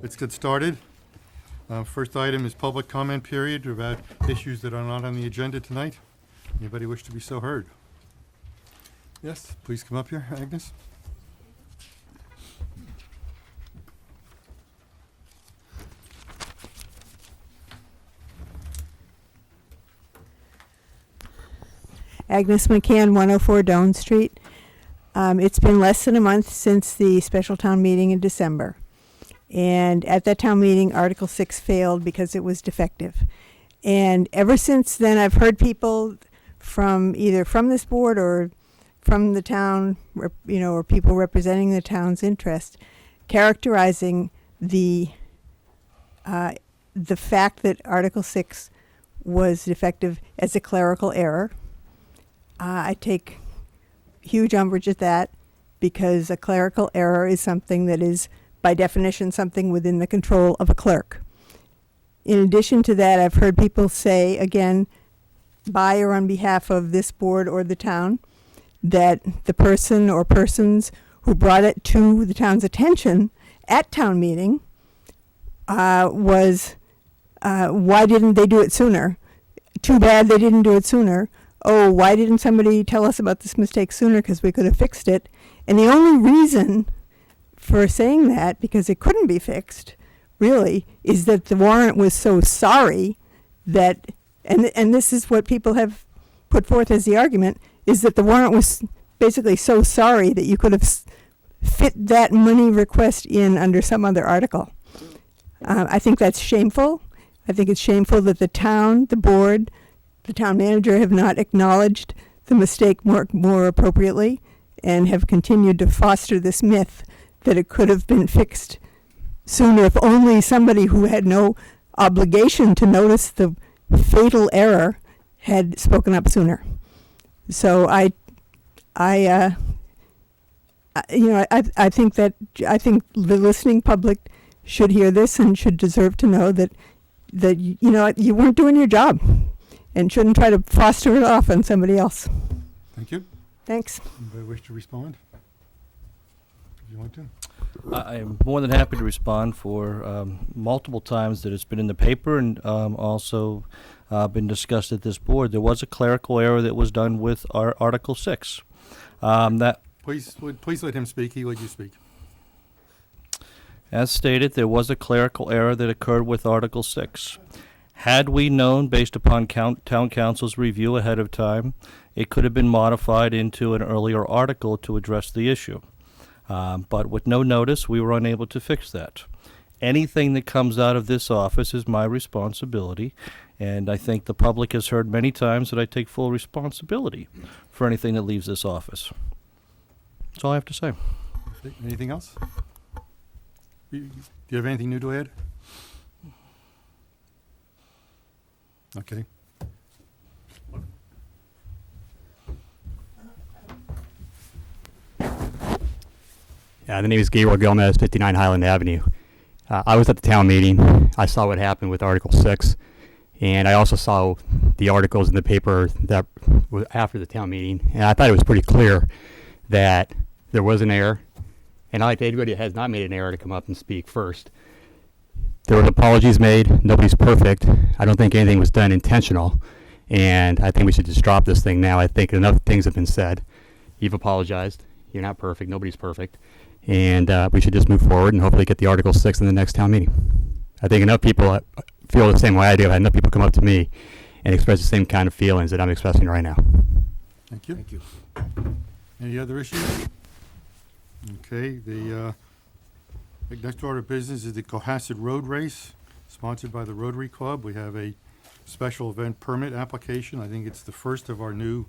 Let's get started. First item is public comment period about issues that are not on the agenda tonight. Anybody wish to be so heard? Yes, please come up here, Agnes. Agnes McCann, 104 Doan Street. It's been less than a month since the special town meeting in December. And at that town meeting, Article 6 failed because it was defective. And ever since then, I've heard people from either from this board or from the town, or people representing the town's interest, characterizing the fact that Article 6 was defective as a clerical error. I take huge umbrage at that because a clerical error is something that is, by definition, something within the control of a clerk. In addition to that, I've heard people say, again, by or on behalf of this board or the town, that the person or persons who brought it to the town's attention at town meeting was, why didn't they do it sooner? Too bad they didn't do it sooner. Oh, why didn't somebody tell us about this mistake sooner, because we could have fixed it? And the only reason for saying that, because it couldn't be fixed, really, is that the warrant was so sorry that, and this is what people have put forth as the argument, is that the warrant was basically so sorry that you could have fit that money request in under some other article. I think that's shameful. I think it's shameful that the town, the board, the town manager have not acknowledged the mistake more appropriately and have continued to foster this myth that it could have been fixed sooner if only somebody who had no obligation to notice the fatal error had spoken up sooner. So I think the listening public should hear this and should deserve to know that you weren't doing your job and shouldn't try to foster it off on somebody else. Thank you. Thanks. Anybody wish to respond? If you want to. I am more than happy to respond for multiple times that it's been in the paper and also been discussed at this board. There was a clerical error that was done with our Article 6. Please let him speak. He let you speak. As stated, there was a clerical error that occurred with Article 6. Had we known, based upon town council's review ahead of time, it could have been modified into an earlier article to address the issue. But with no notice, we were unable to fix that. Anything that comes out of this office is my responsibility, and I think the public has heard many times that I take full responsibility for anything that leaves this office. That's all I have to say. Anything else? Do you have anything new to add? Okay. The name is Gabriel Gomez, 59 Highland Avenue. I was at the town meeting. I saw what happened with Article 6, and I also saw the articles in the paper that were after the town meeting, and I thought it was pretty clear that there was an error, and I'd like anybody that has not made an error to come up and speak first. There were apologies made. Nobody's perfect. I don't think anything was done intentional, and I think we should just drop this thing now. I think enough things have been said. You've apologized. You're not perfect. Nobody's perfect. And we should just move forward and hopefully get the Article 6 in the next town meeting. I think enough people feel the same way I do. I had enough people come up to me and express the same kind of feelings that I'm expressing right now. Thank you. Thank you. Any other issues? Okay, the next order of business is the Cohasset Road Race, sponsored by the Rotary Club. We have a special event permit application. I think it's the first of our new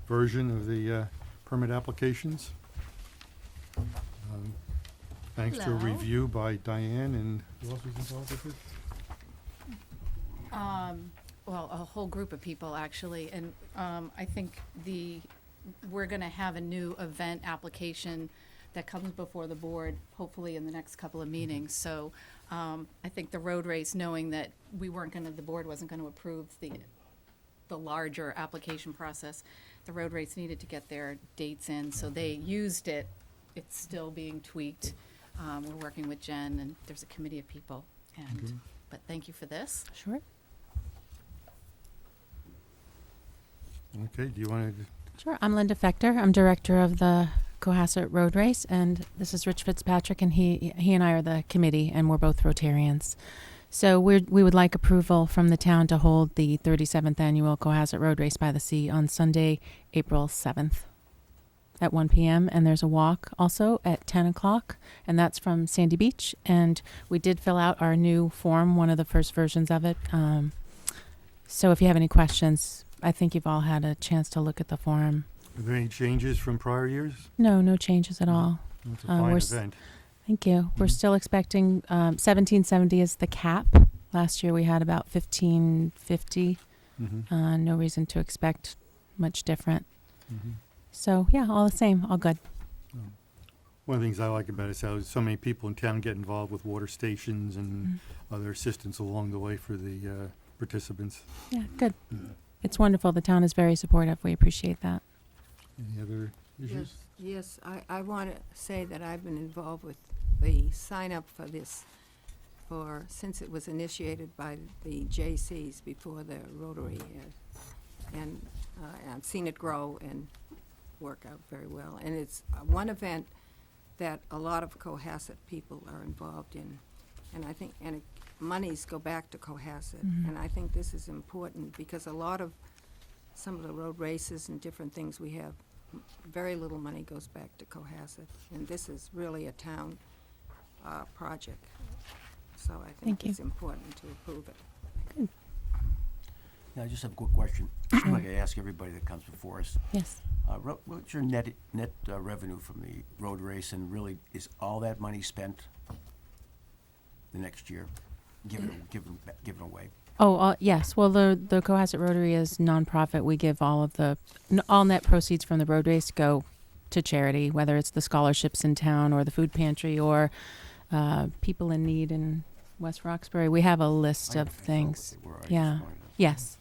version of the permit applications. Thanks to a Hello. review by Diane, and who else was involved with it? Well, a whole group of people, actually, and I think we're going to have a new event application that comes before the board, hopefully in the next couple of meetings. So I think the road race, knowing that the board wasn't going to approve the larger application process, the road race needed to get their dates in, so they used it. It's still being tweaked. We're working with Jen, and there's a committee of people. And but thank you for this. Sure. Okay, do you want to, Sure. I'm Linda Fector. I'm director of the Cohasset Road Race, and this is Rich Fitzpatrick, and he and I are the committee, and we're both Rotarians. So we would like approval from the town to hold the 37th annual Cohasset Road Race by the Sea on Sunday, April 7th at 1 p.m. And there's a walk also at 10 o'clock, and that's from Sandy Beach. And we did fill out our new form, one of the first versions of it. So if you have any questions, I think you've all had a chance to look at the form. are there any changes from prior years? No changes at all. It's a we're fine s- event. Thank you. We're Mhm. still expecting 1770 is the cap. Last year we had about 1550. Mhm, No reason to expect much different. mhm. So yeah, all the same, all good. One of the things I like about it is how so many people in town get involved with water stations and other assistance along the way for the participants. Yeah, good. It's wonderful. The town is very supportive. We appreciate that. Any other issues? Yes, I want to say that I've been involved with the sign-up for this since it was initiated by the J.C.'s before the Rotary. And I've seen it grow and work out very well. And it's one event that a lot of Cohasset people are involved in. And I think, monies go back to Cohasset. And I think this is important because some of the road races and different things we have, very little money goes back to Cohasset. And this is really a town project. So I Thank think you. it's important to approve it. Yeah, I just have a quick question. Like I ask everybody that comes before us. Yes. What's your net revenue from the road race, and really, is all that money spent the next year, given away? Oh, yes. Well, the Cohasset Rotary is nonprofit. We give all net proceeds from the road race go to charity, whether it's the scholarships in town or the food pantry or people in need in West Roxbury. We have a list I of have control things. with it, where I just Yeah. wanted to- Yes.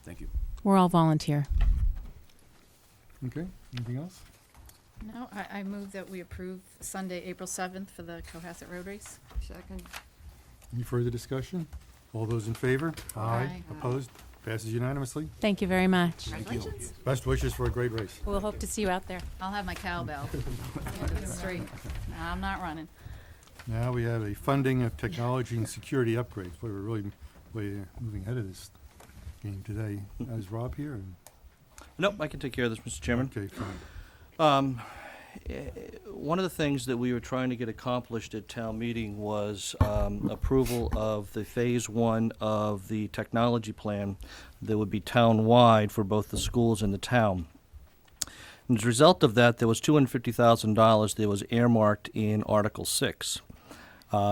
Thank you. We're all volunteer. Okay, anything else? No, I move that we approve Sunday, April 7th for the Cohasset Road Race. Second? Any further discussion? All those in favor? Aye. Opposed? Passes unanimously. Thank you very much. Congratulations. Best wishes for a great race. We'll hope to see you out there. I'll have my cowbell. End of the street. No, I'm not running. Now we have a funding of technology and security upgrades. Boy, we're really moving ahead of this game today. Is Rob here? Nope, I can take care of this, Mr. Chairman. Okay, fine. One of the things that we were trying to get accomplished at town meeting was approval of the phase one of the technology plan that would be town-wide for both the schools and the town. And as a result of that, there was $250,000 that was earmarked in Article 6.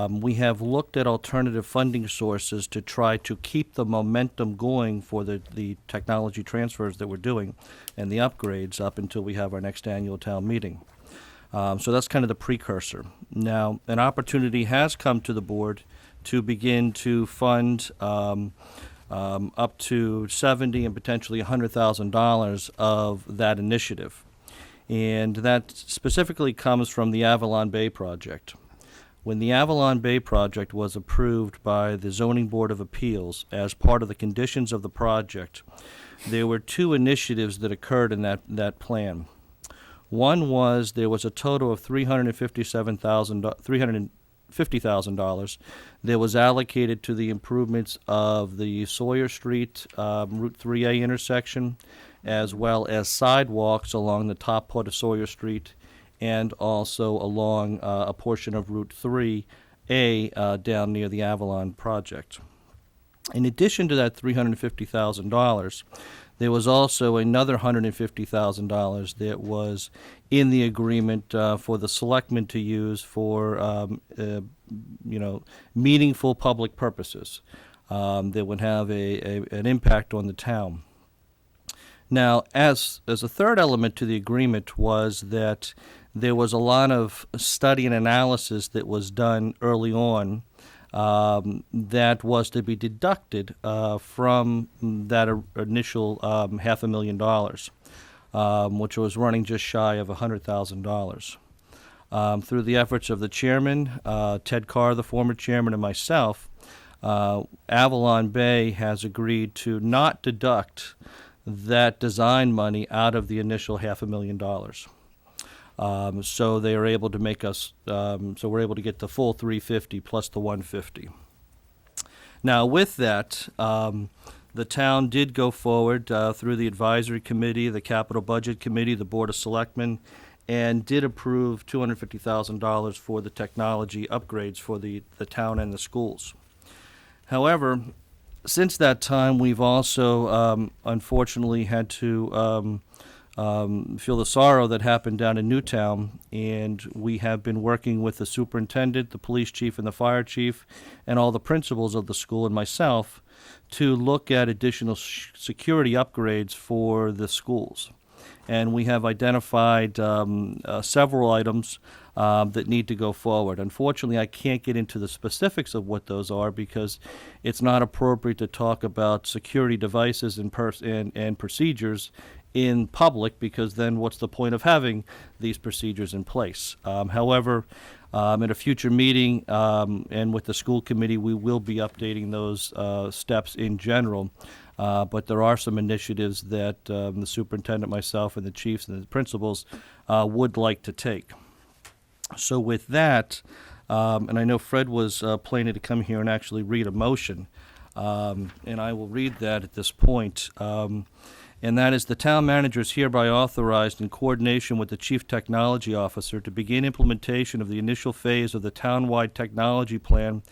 We have looked at alternative funding sources to try to keep the momentum going for the technology transfers that we're doing and the upgrades up until we have our next annual town meeting. So that's kind of the precursor. Now, an opportunity has come to the board to begin to fund up to $70,000 and potentially $100,000 of that initiative. And that specifically comes from the Avalon Bay project. When the Avalon Bay project was approved by the Zoning Board of Appeals as part of the conditions of the project, there were two initiatives that occurred in that plan. One was there was a total of $350,000 that was allocated to the improvements of the Sawyer Street Route 3A intersection, as well as sidewalks along the top part of Sawyer Street and also along a portion of Route 3A down near the Avalon project. In addition to that $350,000, there was also another $150,000 that was in the agreement for the Selectmen to use for, meaningful public purposes that would have an impact on the town. Now, as a third element to the agreement was that there was a lot of study and analysis that was done early on that was to be deducted from that initial $500,000, which was running just shy of $100,000. Through the efforts of the chairman, Ted Carr, the former chairman, and myself, Avalon Bay has agreed to not deduct that design money out of the initial $500,000. So they are able to make us, so we're able to get the full 350 plus the 150. Now, with that, the town did go forward through the advisory committee, the capital budget committee, the board of selectmen, and did approve $250,000 for the technology upgrades for the town and the schools. However, since that time, we've also unfortunately had to feel the sorrow that happened down in Newtown, and we have been working with the superintendent, the police chief, and the fire chief, and all the principals of the school and myself to look at additional security upgrades for the schools. And we have identified several items that need to go forward. Unfortunately, I can't get into the specifics of what those are because it's not appropriate to talk about security devices and procedures in public, because then what's the point of having these procedures in place? However, at a future meeting and with the school committee, we will be updating those steps in general. But there are some initiatives that the superintendent, myself, and the chiefs and the principals would like to take. So with that, and I know Fred was planning to come here and actually read a motion, and I will read that at this point. And that is, the town manager is hereby authorized in coordination with the chief technology officer to begin implementation of the initial phase of the townwide technology plan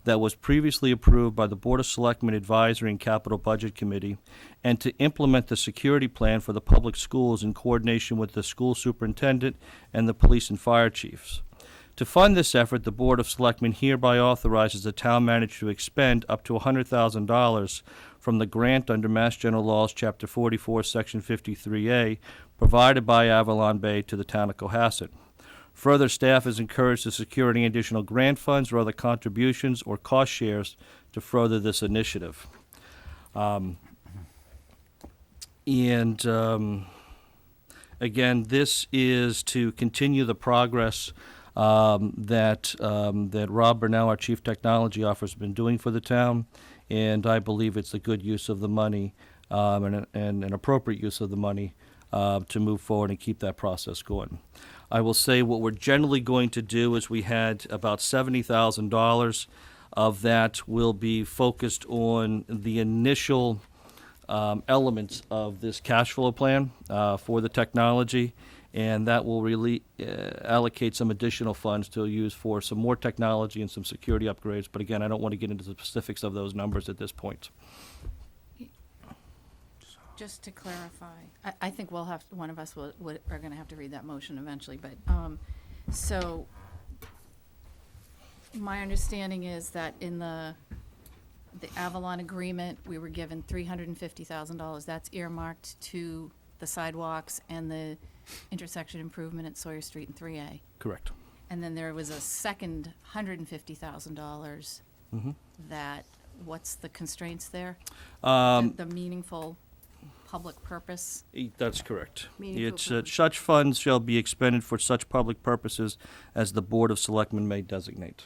that was previously approved by the Board of Selectmen Advisory and Capital Budget Committee, and to implement the security plan for the public schools in coordination with the school superintendent and the police and fire chiefs. To fund this effort, the Board of Selectmen hereby authorizes the town manager to expend up to $100,000 from the grant under Mass General Laws, Chapter 44, Section 53A, provided by Avalon Bay to the town of Cohasset. Further, staff is encouraged to secure any additional grant funds or other contributions or cost shares to further this initiative. Again, this is to continue the progress that Rob Burnell, our Chief Technology Officer, has been doing for the town, and I believe it's a good use of the money and an appropriate use of the money to move forward and keep that process going. I will say what we're generally going to do is we had about $70,000 of that will be focused on the initial elements of this cash flow plan for the technology, and that will really allocate some additional funds to use for some more technology and some security upgrades. But again, I don't want to get into the specifics of those numbers at this point. Just to clarify, I think we'll have, one of us are going to have to read that motion eventually, but, so, my understanding is that in the Avalon agreement, we were given $350,000. That's earmarked to the sidewalks and the intersection improvement at Sawyer Street and 3A. Correct. And then there was a second $150,000 that, what's the constraints there? The meaningful public purpose? That's correct. Meaningful It's purpose. such funds shall be expended for such public purposes as the Board of Selectmen may designate.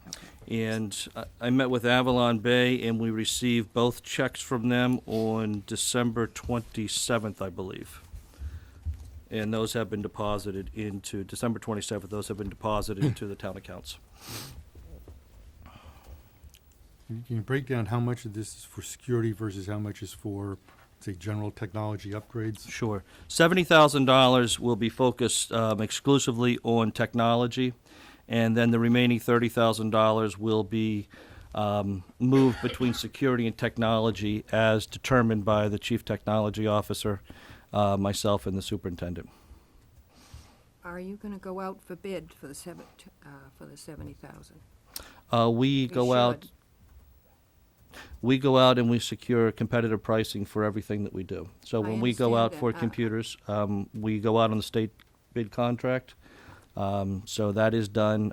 Okay. And I met with Avalon Bay, and we received both checks from them on December 27th, I believe. And those have been deposited into, December 27th, those have been deposited into the town accounts. Can you break down how much of this is for security versus how much is for, say, general technology upgrades? Sure. $70,000 will be focused exclusively on technology, and then the remaining $30,000 will be moved between security and technology as determined by the Chief Technology Officer, myself, and the superintendent. Are you going to go out for bid for the 70,000? We go out. We go out and we secure competitive pricing for everything that we do. So I when we go out understand for that. computers, we go out on the state bid contract. So that is done,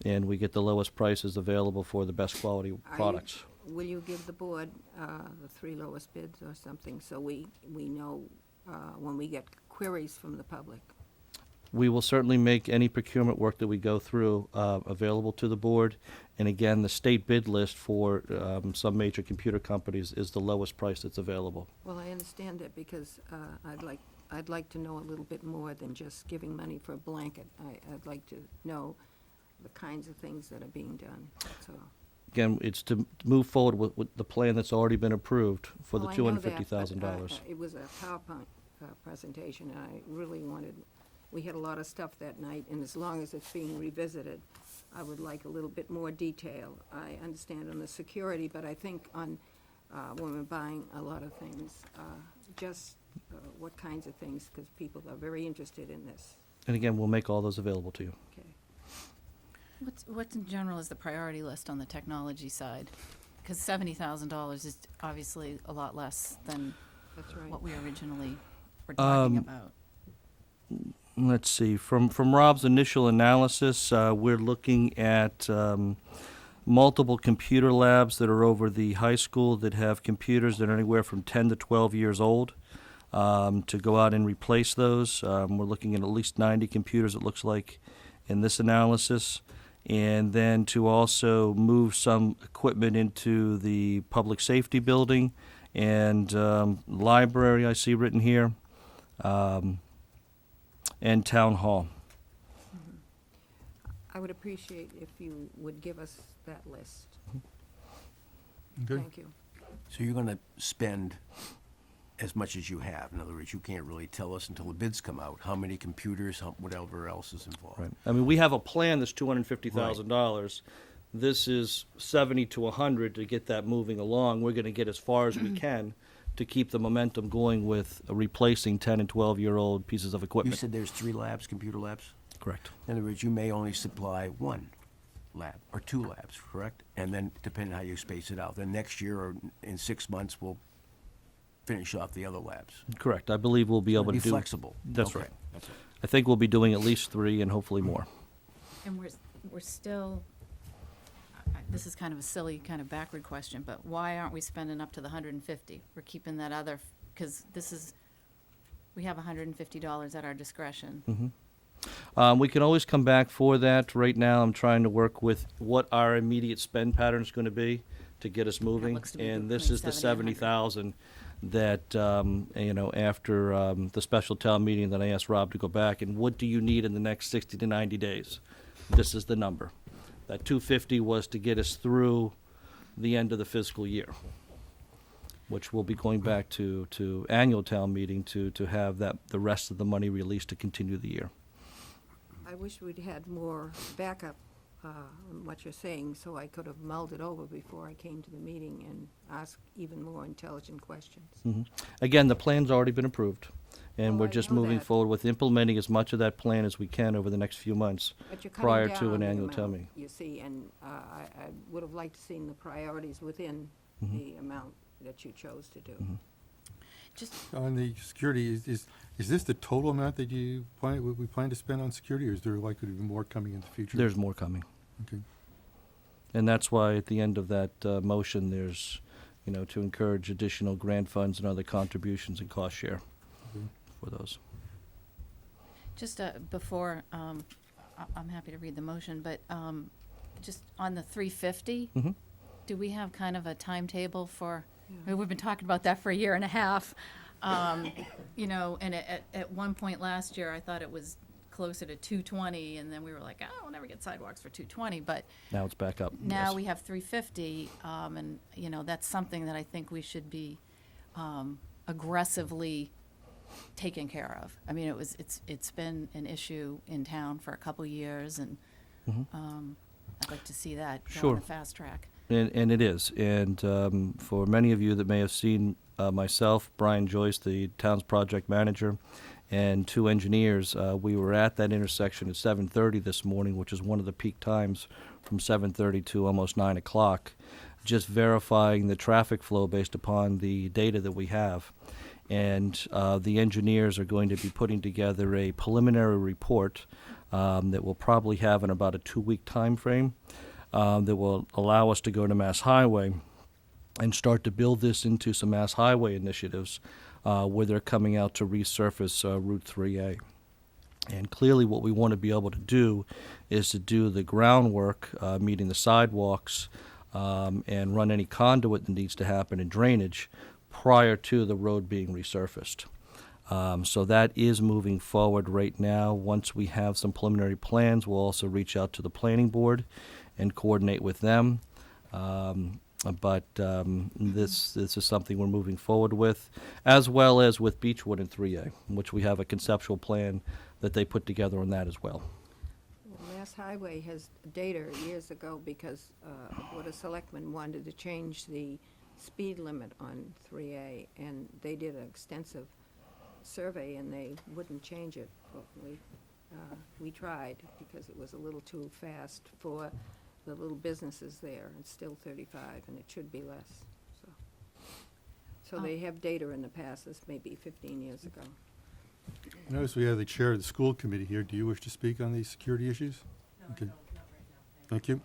and we get the lowest prices available for the best quality products. Will you give the board the 3 lowest bids or something, so we know when we get queries from the public? We will certainly make any procurement work that we go through available to the board. And again, the state bid list for some major computer companies is the lowest price that's available. Well, I understand that because I'd like to know a little bit more than just giving money for a blanket. I'd like to know the kinds of things that are being done, that's all. Again, it's to move forward with the plan that's already been approved for the Well, I know that, but, $250,000. It was a PowerPoint presentation, and I really wanted, we had a lot of stuff that night, and as long as it's being revisited, I would like a little bit more detail. I understand on the security, but I think on, when we're buying a lot of things, just what kinds of things, because people are very interested in this. And again, we'll make all those available to you. Okay. What's in general is the priority list on the technology side? Because $70,000 is obviously a lot less than That's right. what we originally were talking Um, about. Let's see, from Rob's initial analysis, we're looking at multiple computer labs that are over the high school that have computers that are anywhere from 10 to 12 years old. To go out and replace those, we're looking at least 90 computers, it looks like, in this analysis. And then to also move some equipment into the public safety building and library, I see written here, and town hall. I would appreciate if you would give us that list. Okay. Thank you. So you're gonna spend as much as you have. In other words, you can't really tell us until the bids come out, how many computers, whatever else is involved. Right. I mean, we have a plan that's $250,000. This is 70 to 100 to get that moving along. We're going to get as far as we can to keep the momentum going with replacing 10 and 12-year-old pieces of You equipment. said there's 3 labs, computer labs? Correct. In other words, you may only supply 1 lab or 2 labs, correct? And then, depending how you space it out, then next year or in 6 months, we'll finish off the other labs. Correct. I believe we'll be able to Be do. flexible. That's Okay, right. that's it. I think we'll be doing at least 3 and hopefully more. And we're still, this is kind of a silly, kind of backward question, but why aren't we spending up to the 150? We're keeping that other, because this is, we have $150 at our discretion. We can always come back for that. Right now, I'm trying to work with what our immediate spend pattern is going to be to get us moving. looks to be And this between is the 70 and 100. 70,000 that, after the special town meeting that I asked Rob to go back, and what do you need in the next 60 to 90 days? This is the number. That 250 was to get us through the end of the fiscal year, which we'll be going back to annual town meeting to have the rest of the money released to continue the year. I wish we'd had more backup on what you're saying, so I could have mulled it over before I came to the meeting and asked even more intelligent questions. Again, the plan's already been approved, and Well, we're I just know moving that. forward with implementing as much of that plan as we can over the next few months But you're prior cutting to down an the annual town amount, meeting. you see, and I would have liked to seen the priorities within Mm-hmm. the amount that you chose to do. Just, On the security, is this the total amount that we plan to spend on security, or is there likely to be more coming in the future? There's more coming. Okay. And that's why at the end of that motion, there's, to encourage additional grant funds and other contributions and cost share for those. just before, I'm happy to read the motion, but just on the 350, Mhm. do we have kind of a timetable for, I mean, we've been talking about that for a year and a half. And at one point last year, I thought it was closer to 220, and then we were like, oh, we'll never get sidewalks for 220, but Now it's back up. now yes. we have 350, and, that's something that I think we should be aggressively taken care of. I mean, it's been an issue in town for a couple years, and I'd like to see that go Sure. on a fast track. And it is. And for many of you that may have seen myself, Brian Joyce, the town's project manager, and 2 engineers, we were at that intersection at 7:30 this morning, which is one of the peak times from 7:30 to almost 9 o'clock, just verifying the traffic flow based upon the data that we have. And the engineers are going to be putting together a preliminary report that we'll probably have in about a 2-week time frame. That will allow us to go to Mass Highway and start to build this into some Mass Highway initiatives where they're coming out to resurface Route 3A. And clearly what we want to be able to do is to do the groundwork, meaning the sidewalks, and run any conduit that needs to happen in drainage prior to the road being resurfaced. So that is moving forward right now. Once we have some preliminary plans, we'll also reach out to the planning board and coordinate with them. This is something we're moving forward with, as well as with Beechwood and 3A, which we have a conceptual plan that they put together on that as well. Mass Highway has data years ago because Board of Selectmen wanted to change the speed limit on 3A, and they did an extensive survey, and they wouldn't change it. But we tried because it was a little too fast for the little businesses there. It's still 35, and it should be less. So they have data in the past. This may be 15 years ago. Notice we have the chair of the school committee here. Do you wish to speak on these security issues? No, okay. I don't, not right now. Thank you.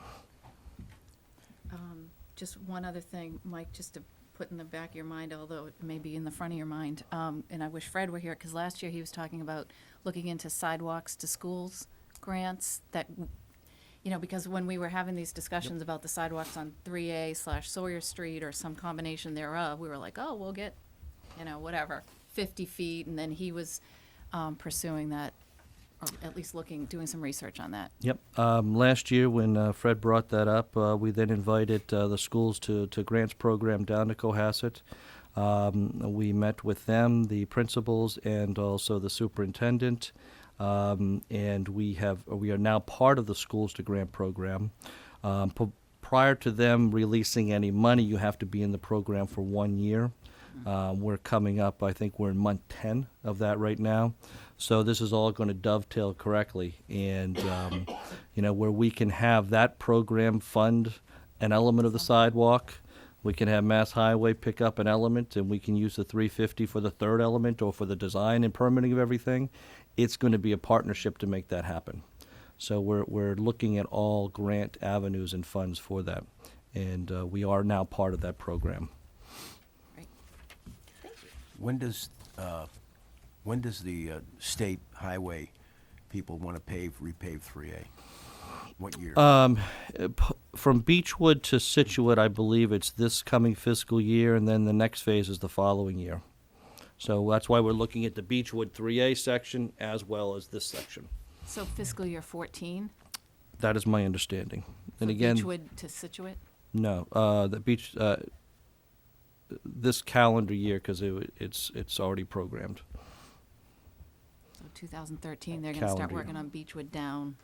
Just one other thing, Mike, just to put in the back of your mind, although it may be in the front of your mind, and I wish Fred were here, because last year he was talking about looking into sidewalks to schools grants that, because when we were having these discussions about the sidewalks on 3A/Sawyer Street or some combination thereof, we were like, oh, we'll get, whatever, 50 feet, and then he was pursuing that, or at least doing some research on that. Yep. Last year, when Fred brought that up, we then invited the schools to grants program down to Cohasset. We met with them, the principals, and also the superintendent. And we are now part of the schools to grant program. Prior to them releasing any money, you have to be in the program for 1 year. We're coming up, I think we're in month 10 of that right now. So this is all going to dovetail correctly. And, where we can have that program fund an element of the sidewalk, we can have Mass Highway pick up an element, and we can use the $350 for the third element or for the design and permitting of everything. It's going to be a partnership to make that happen. So we're looking at all grant avenues and funds for that. And we are now part of that program. When does the state highway people want to repave 3A? What year? From Beechwood to Situate, I believe it's this coming fiscal year, and then the next phase is the following year. So that's why we're looking at the Beechwood 3A section as well as this section. So fiscal year 14? That is my understanding. And So again, Beechwood to Situate? no, this calendar year, because it's already programmed. So 2013, they're going to start Calendar year. working on Beechwood down,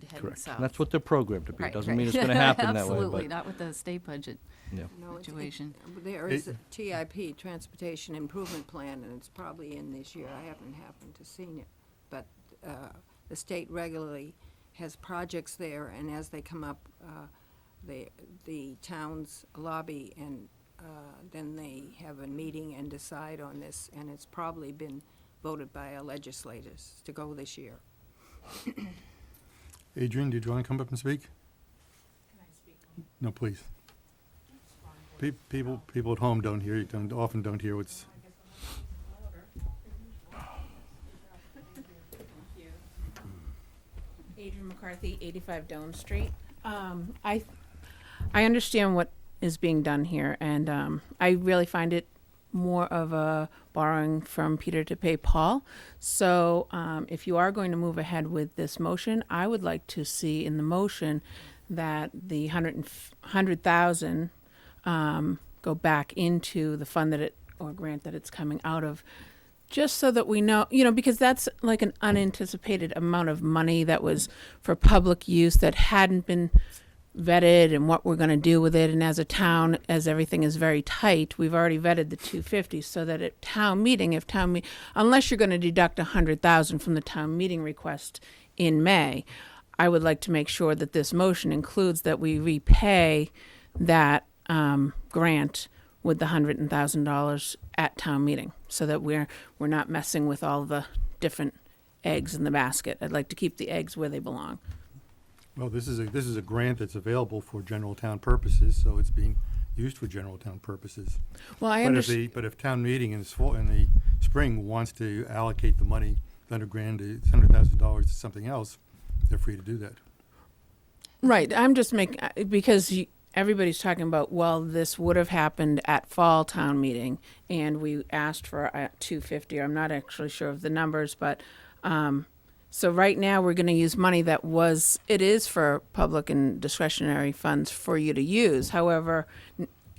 heading Correct. south. And that's what they're programmed to be. Right, Doesn't right. mean it's going to happen that way. Absolutely, But not with the state budget yeah. No, situation. There is a TIP, Transportation Improvement Plan, and it's probably in this year. I haven't happened to seen it. But the state regularly has projects there, and as they come up, the towns lobby, and then they have a meeting and decide on this, and it's probably been voted by our legislators to go this year. Adrian, did you want to come up and speak? Can I speak? No, please. People at home don't hear, often don't hear what's. Adrian McCarthy, 85 Doan Street. I understand what is being done here, and I really find it more of a borrowing from Peter to pay Paul. So if you are going to move ahead with this motion, I would like to see in the motion that the 100,000 go back into the fund or grant that it's coming out of, just so that we know, because that's like an unanticipated amount of money that was for public use that hadn't been vetted, and what we're going to do with it. And as a town, as everything is very tight, we've already vetted the 250, so that at town meeting, unless you're going to deduct 100,000 from the town meeting request in May, I would like to make sure that this motion includes that we repay that grant with the $100,000 at town meeting, so that we're not messing with all the different eggs in the basket. I'd like to keep the eggs where they belong. Well, this is a grant that's available for general town purposes, so it's being used for general town purposes. Well, I understand. But if town meeting in the spring wants to allocate the money $100,000 to something else, they're free to do that. Right. I'm just making, because everybody's talking about, well, this would have happened at fall town meeting, and we asked for 250. I'm not actually sure of the numbers, but so right now we're going to use money it is for public and discretionary funds for you to use. However,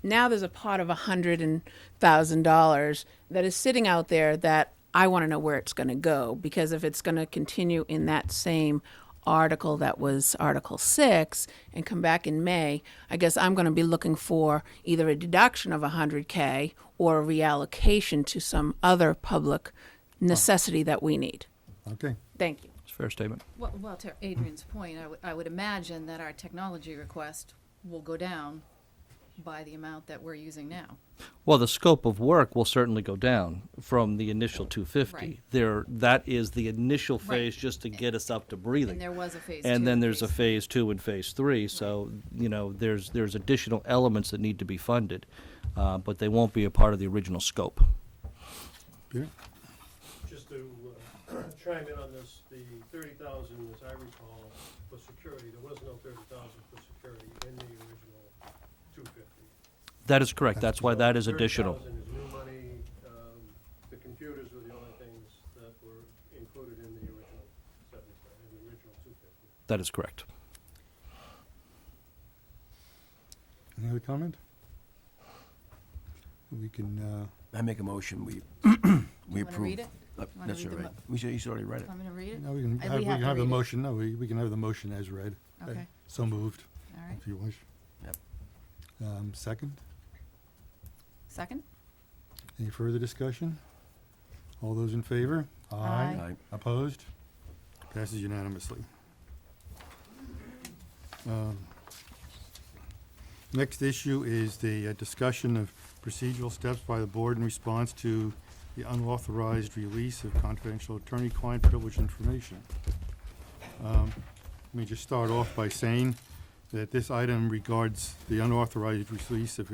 now there's a pot of $100,000 that is sitting out there that I want to know where it's going to go, because if it's going to continue in that same article that was Article 6 and come back in May, I guess I'm going to be looking for either a deduction of $100K or a reallocation to some other public necessity that we need. Okay. Thank you. It's a fair statement. Well, to Adrian's point, I would imagine that our technology request will go down by the amount that we're using now. Well, the scope of work will certainly go down from the initial 250. Right. That is the initial Right. phase just to get us up to breathing. And there was a phase 2. And then there's a phase 2 and phase 3. So, there's additional elements that need to be funded, but they won't be a part of the original scope. Peter? Just to chime in on this, the 30,000, as I recall, for security, there was no 30,000 for security in the original 250. That is correct. That's why that is additional. 30,000 is new money. The computers were the only things that were included in the original 75, in the original 250. That is correct. Any other comment? We can, I make a motion, we You approve. want to read it? That's Wanna all read the right. He's already read it. Want me to read it? no, we can I- have, we have to the read it. motion, no, we can have the motion as read. Okay. So moved, All right. if you wish. Yep. Second? Second? Any further discussion? All those in favor? Aye. Aye. Opposed? Passes unanimously. Next issue is the discussion of procedural steps by the board in response to the unauthorized release of confidential attorney-client privilege information. Let me just start off by saying that this item regards the unauthorized release of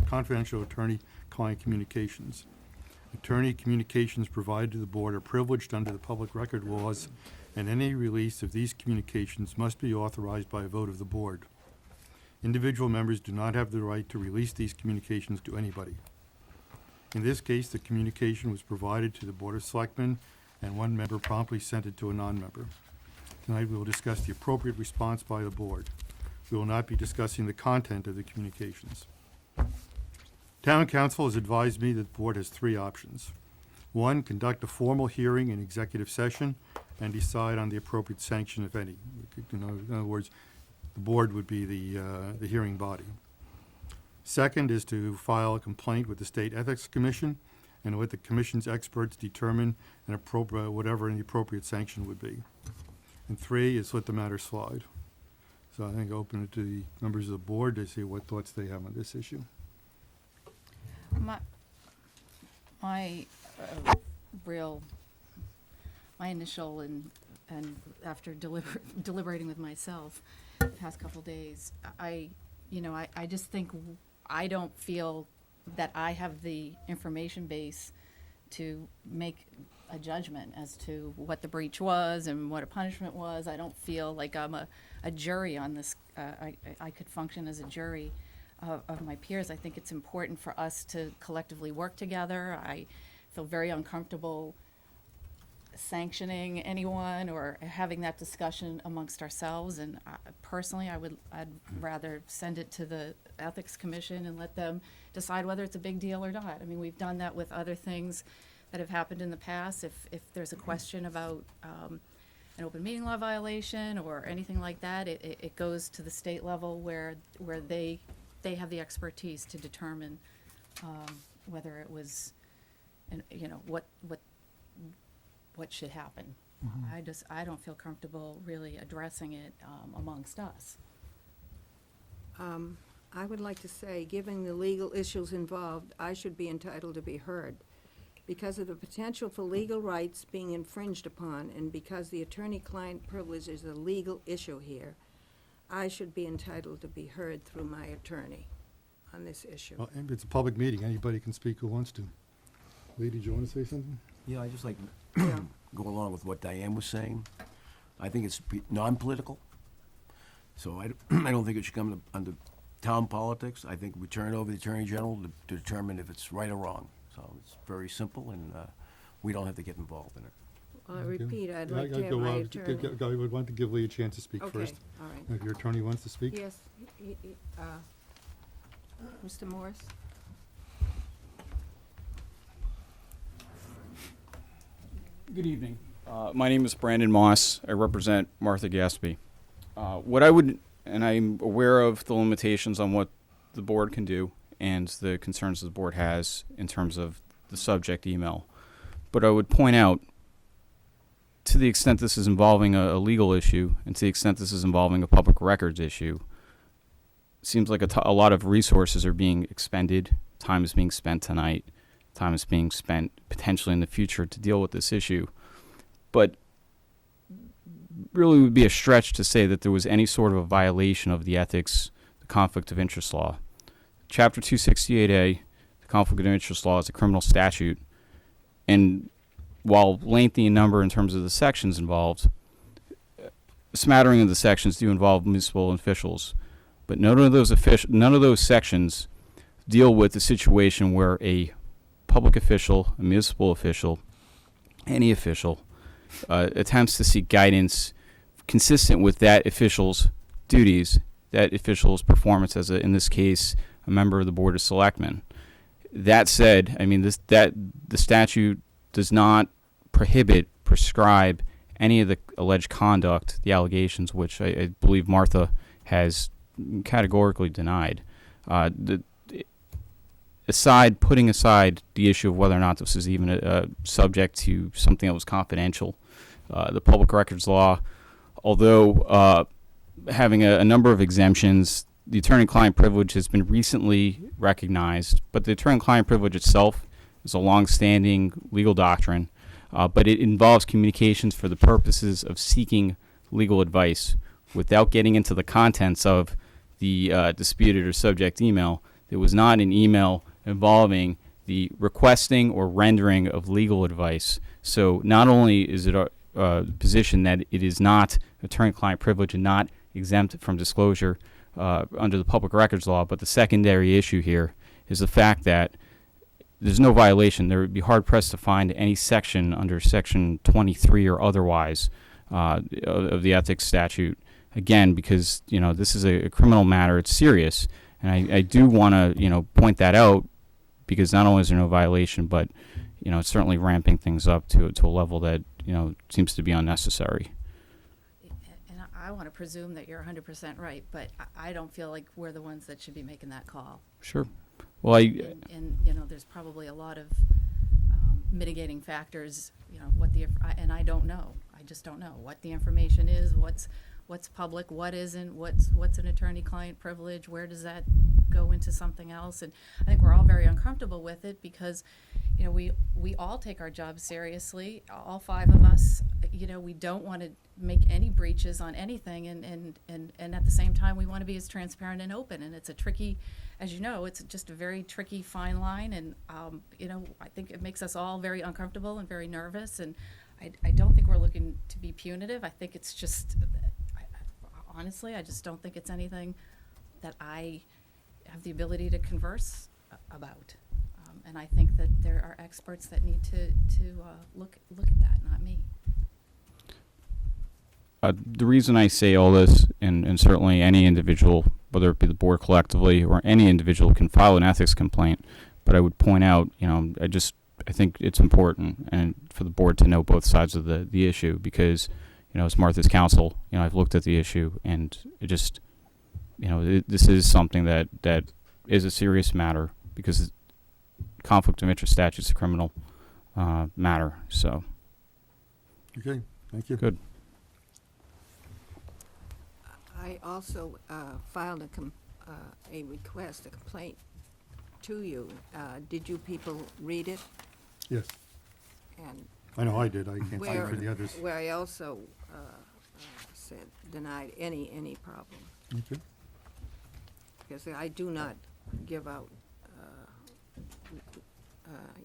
confidential attorney-client communications. Attorney communications provided to the board are privileged under the public record laws, and any release of these communications must be authorized by a vote of the board. Individual members do not have the right to release these communications to anybody. In this case, the communication was provided to the Board of Selectmen, and one member promptly sent it to a non-member. Tonight, we will discuss the appropriate response by the board. We will not be discussing the content of the communications. Town council has advised me that the board has 3 options. 1, conduct a formal hearing in executive session and decide on the appropriate sanction, if any. In other words, the board would be the hearing body. Second is to file a complaint with the State Ethics Commission and let the commission's experts determine whatever the appropriate sanction would be. And 3 is let the matter slide. So I think open it to the members of the board to see what thoughts they have on this issue. My initial and after deliberating with myself the past couple days, I just think I don't feel that I have the information base to make a judgment as to what the breach was and what a punishment was. I don't feel like I'm a jury on this. I could function as a jury of my peers. I think it's important for us to collectively work together. I feel very uncomfortable sanctioning anyone or having that discussion amongst ourselves. And personally, I'd rather send it to the Ethics Commission and let them decide whether it's a big deal or not. I mean, we've done that with other things that have happened in the past. If there's a question about an open meeting law violation or anything like that, it goes to the state level where they have the expertise to determine whether it was, what should happen. I don't feel comfortable really addressing it amongst us. I would like to say, given the legal issues involved, I should be entitled to be heard. Because of the potential for legal rights being infringed upon, and because the attorney-client privilege is a legal issue here, I should be entitled to be heard through my attorney on this issue. Well, it's a public meeting. Anybody can speak who wants to. Lee, did you want to say something? Yeah, I just like Yeah. go along with what Diane was saying. I think it's non-political, so I don't think it should come under town politics. I think we turn it over to the Attorney General to determine if it's right or wrong. So it's very simple, and we don't have to get involved in it. I repeat, I'd Yeah, like to have go my on. attorney. I would want to give Lee a chance to speak Okay, first. all right. If your attorney wants to speak? Yes, Mr. Morris? Good evening. My name is Brandon Moss. I represent Martha Gaspy. What I would, and I'm aware of the limitations on what the board can do and the concerns the board has in terms of the subject email. But I would point out, to the extent this is involving a legal issue and to the extent this is involving a public records issue, it seems like a lot of resources are being expended, time is being spent tonight, time is being spent potentially in the future to deal with this issue. But really would be a stretch to say that there was any sort of a violation of the ethics, the conflict of interest law. Chapter 268A, the conflict of interest law, is a criminal statute, and while lengthy in number in terms of the sections involved, a smattering of the sections do involve municipal officials, but none of those sections deal with the situation where a public official, a municipal official, any official, attempts to seek guidance consistent with that official's duties, that official's performance as, in this case, a member of the Board of Selectmen. That said, I mean, the statute does not prescribe any of the alleged conduct, the allegations, which I believe Martha has categorically denied. Putting aside the issue of whether or not this is even subject to something that was confidential, the public records law, although having a number of exemptions, the attorney-client privilege has been recently recognized, but the attorney-client privilege itself is a long-standing legal doctrine, but it involves communications for the purposes of seeking legal advice without getting into the contents of the disputed or subject email. There was not an email involving the requesting or rendering of legal advice. So not only is it a position that it is not attorney-client privilege and not exempt from disclosure under the public records law, but the secondary issue here is the fact that there's no violation. There would be hard-pressed to find any section under Section 23 or otherwise of the ethics statute, again, because this is a criminal matter. It's serious, and I do want to point that out, because not only is there no violation, but it's certainly ramping things up to a level that seems to be unnecessary. And I want to presume that you're 100% right, but I don't feel like we're the ones that should be making that call. Sure. Well, And there's probably a lot of mitigating factors. And I don't know. I just don't know what the information is, what's public, what isn't, what's an attorney-client privilege, where does that go into something else? And I think we're all very uncomfortable with it because, we all take our jobs seriously, all five of us. We don't want to make any breaches on anything, and at the same time, we want to be as transparent and open. And it's a tricky, as you know, it's just a very tricky fine line, and I think it makes us all very uncomfortable and very nervous. And I don't think we're looking to be punitive. I think it's just, honestly, I just don't think it's anything that I have the ability to converse about. And I think that there are experts that need to look at that, not me. The reason I say all this, and certainly any individual, whether it be the board collectively or any individual, can file an ethics complaint, but I would point out, I think it's important and for the board to know both sides of the issue, because, as Martha's counsel, I've looked at the issue, and it just, this is something that is a serious matter, because conflict of interest statute is a criminal matter. So. Okay, thank you. Good. I also filed a request, a complaint to you. Did you people read it? Yes, And I know I did. I can't speak for the others. where I also said denied any problem, Okay. because I do not give out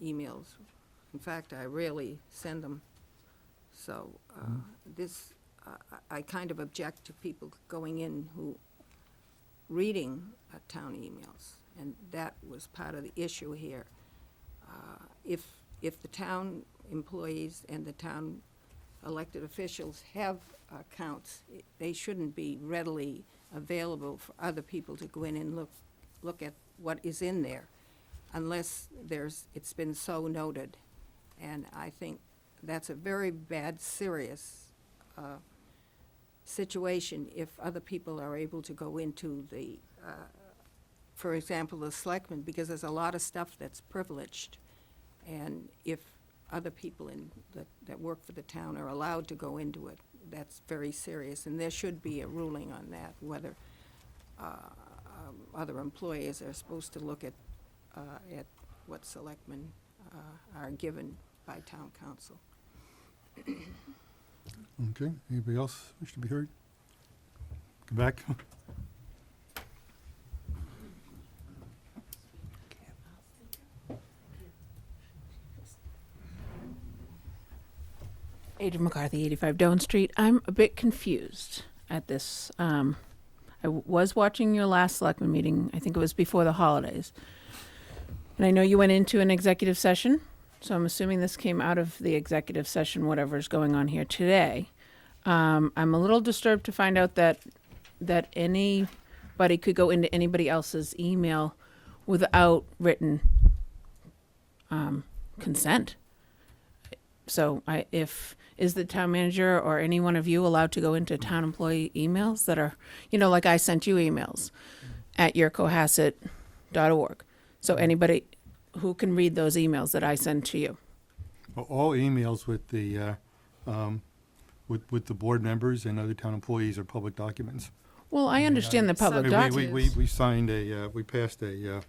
emails In fact, I rarely send them. So I kind of object to people going in who, reading town emails, and that was part of the issue here. If the town employees and the town elected officials have accounts, they shouldn't be readily available for other people to go in and look at what is in there, unless it's been so noted. And I think that's a very bad, serious situation if other people are able to go into the, for example, the selectmen, because there's a lot of stuff that's privileged. And if other people that work for the town are allowed to go into it, that's very serious. And there should be a ruling on that, whether other employees are supposed to look at what selectmen are given by town council. Okay, anybody else wish to be heard? Come back. Adrian McCarthy, 85 Doan Street. I'm a bit confused at this. I was watching your last selectman meeting. I think it was before the holidays. And I know you went into an executive session, so I'm assuming this came out of the executive session, whatever's going on here today. I'm a little disturbed to find out that anybody could go into anybody else's email without written consent. So is the town manager or any one of you allowed to go into town employee emails that are, like I sent you emails at yourcohasset.org. So anybody who can read those emails that I send to you. All emails with the board members and other town employees are public documents. Well, I understand the public documents. We signed we passed a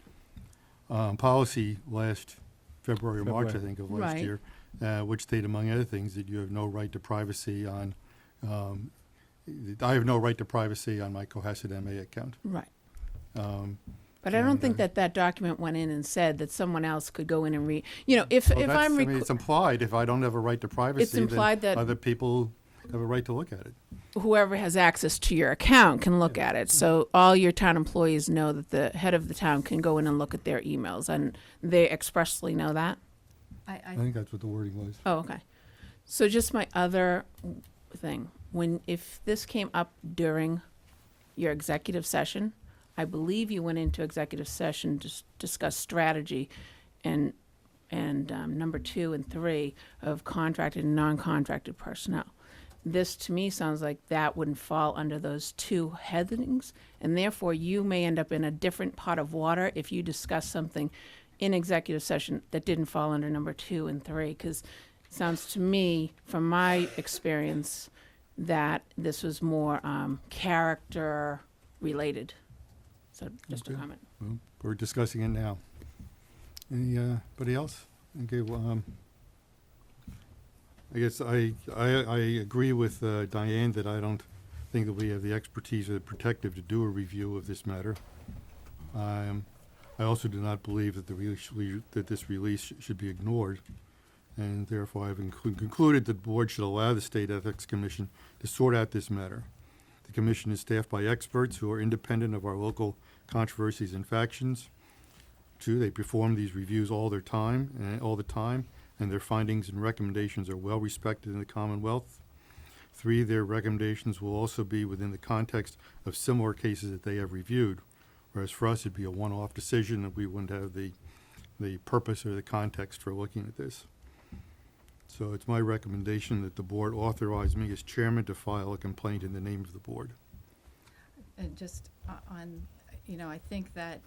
policy last February or March, I think, of last Right. year, which stated, among other things, that you have no right to privacy on, I have no right to privacy on my Cohasset MA account. Right. But I don't and, think that document went in and said that someone else could go in and read. If I'm it's implied. If I don't have a right to privacy, implied then that- other people have a right to look at it. whoever has access to your account can look at it. So all your town employees know that the head of the town can go in and look at their emails, and they expressly know that. I think that's what the wording was. Oh, okay. So just my other thing, if this came up during your executive session, I believe you went into executive session to discuss strategy and number 2 and 3 of contracted and non-contracted personnel. This, to me, sounds like that wouldn't fall under those 2 headings, and therefore you may end up in a different pot of water if you discuss something in executive session that didn't fall under number 2 and 3, because it sounds to me, from my experience, that this was more character related. So just a Okay. comment. Well, we're discussing it now. Anybody else? Okay, well, I guess I agree with Diane that I don't think that we have the expertise or the protective to do a review of this matter. I also do not believe that this release should be ignored, and therefore I've concluded that the board should allow the State Ethics Commission to sort out this matter. The commission is staffed by experts who are independent of our local controversies and factions. 2, they perform these reviews all the time, and their findings and recommendations are well respected in the Commonwealth. 3, their recommendations will also be within the context of similar cases that they have reviewed, whereas for us it'd be a one-off decision and we wouldn't have the purpose or the context for looking at this. So it's my recommendation that the board authorize me as chairman to file a complaint in the name of the board. And just on, I think that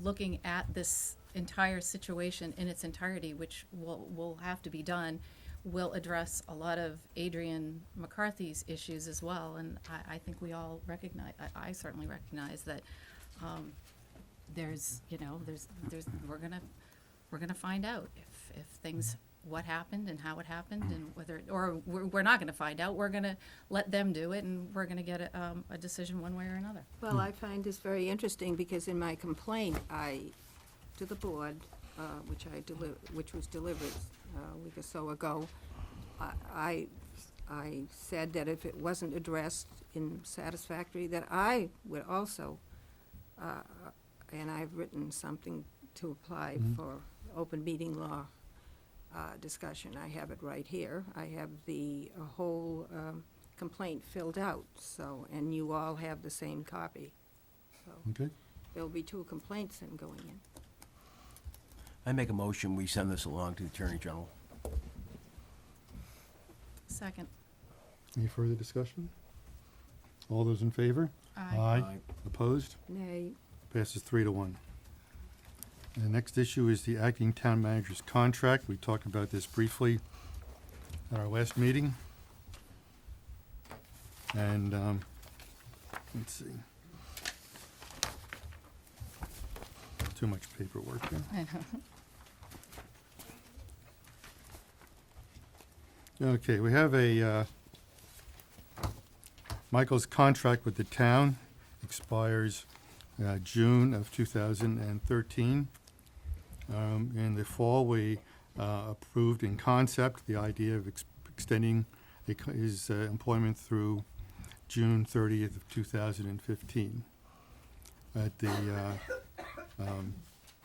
looking at this entire situation in its entirety, which will have to be done, will address a lot of Adrian McCarthy's issues as well. And I think we all recognize, I certainly recognize that we're gonna find out if things, what happened and how it happened, and whether, or we're not gonna find out. We're gonna let them do it, and we're gonna get a decision one way or another. Well, I find this very interesting because in my complaint, to the board, which was delivered a week or so ago, I said that if it wasn't addressed in satisfactory, that I would also, and I've written something to apply for open meeting law discussion. I have it right here. I have the whole complaint filled out, so, and you all have the same copy. So Okay. there'll be 2 complaints then going in. I make a motion, we send this along to the Attorney General. Second. Any further discussion? All those in favor? Aye. Opposed? Nay, Passes 3-1. And the next issue is the acting town manager's contract. We talked about this briefly at our last meeting. And, let's see. Too much paperwork here. I know. Okay, we have Michael's contract with the town expires June of 2013. In the fall, we approved in concept the idea of extending his employment through June 30th of 2015. At the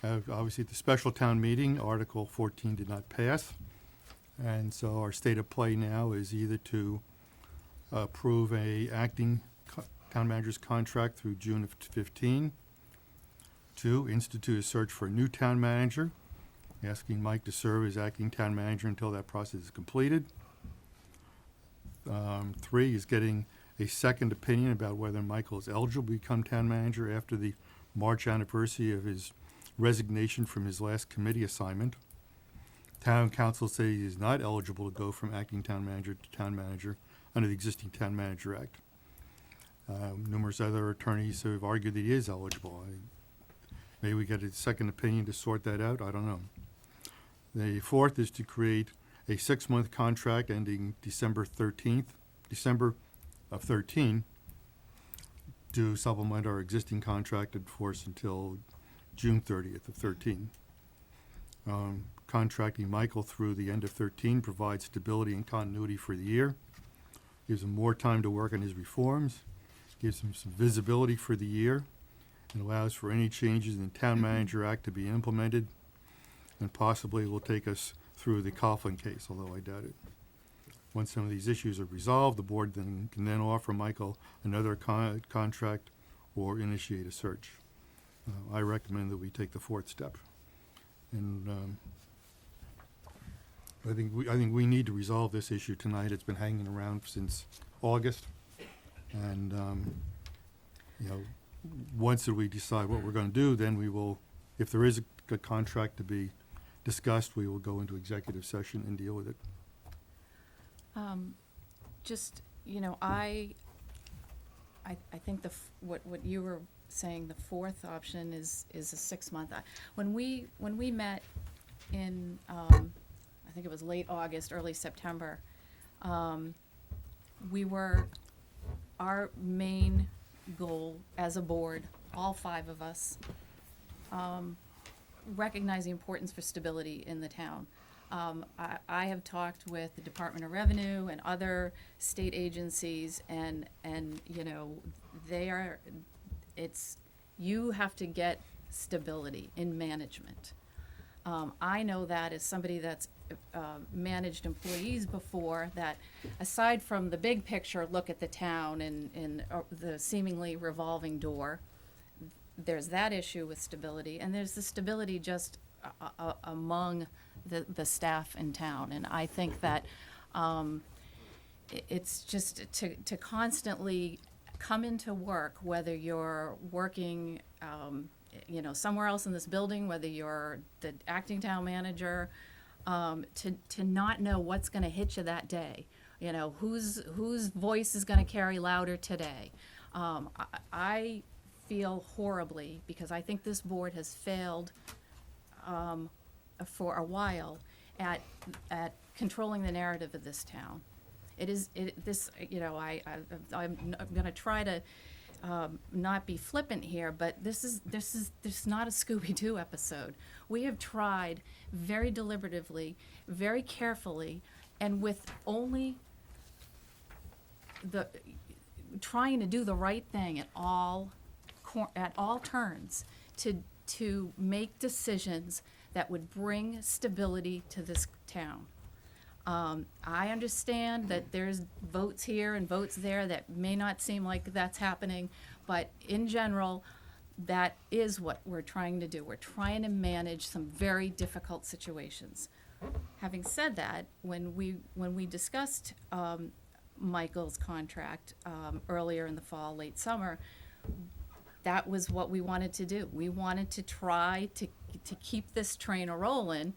obviously, at the special town meeting, Article 14 did not pass. And so our state of play now is either to approve a acting town manager's contract through June of 15, to institute a search for a new town manager, asking Mike to serve as acting town manager until that process is completed. 3 is getting a second opinion about whether Michael is eligible to become town manager after the March anniversary of his resignation from his last committee assignment. Town council says he is not eligible to go from acting town manager to town manager under the existing Town Manager Act. Numerous other attorneys have argued that he is eligible. Maybe we get a second opinion to sort that out, I don't know. The 4th is to create a 6-month contract ending December of 13, to supplement our existing contract in force until June 30th of 13. Contracting Michael through the end of 13 provides stability and continuity for the year, gives him more time to work on his reforms, gives him some visibility for the year, and allows for any changes in the Town Manager Act to be implemented, and possibly will take us through the Coughlin case, although I doubt it. Once some of these issues are resolved, the board then can offer Michael another contract or initiate a search. I recommend that we take the 4th step. And I think we need to resolve this issue tonight. It's been hanging around since August. And, once we decide what we're going to do, then we will, if there is a contract to be discussed, we will go into executive session and deal with it. Just, I think what you were saying, the 4th option is a 6-month. When we met in, I think it was late August, early September, our main goal as a board, all 5 of us, recognize the importance for stability in the town. I have talked with the Department of Revenue and other state agencies, and you have to get stability in management. I know that as somebody that's managed employees before, that aside from the big picture look at the town and the seemingly revolving door, there's that issue with stability, and there's the stability just among the staff in town. And I think that it's just to constantly come into work, whether you're working somewhere else in this building, whether you're the acting town manager, to not know what's going to hit you that day, whose voice is going to carry louder today. I feel horribly because I think this board has failed for a while at controlling the narrative of this town. I'm going to try to not be flippant here, but this is not a Scooby-Doo episode. We have tried very deliberatively, very carefully, and with only the trying to do the right thing at all turns to make decisions that would bring stability to this town. I understand that there's votes here and votes there that may not seem like that's happening, but in general, that is what we're trying to do. We're trying to manage some very difficult situations. Having said that, when we discussed Michael's contract earlier in the fall, late summer, that was what we wanted to do. We wanted to try to keep this train a-rolling.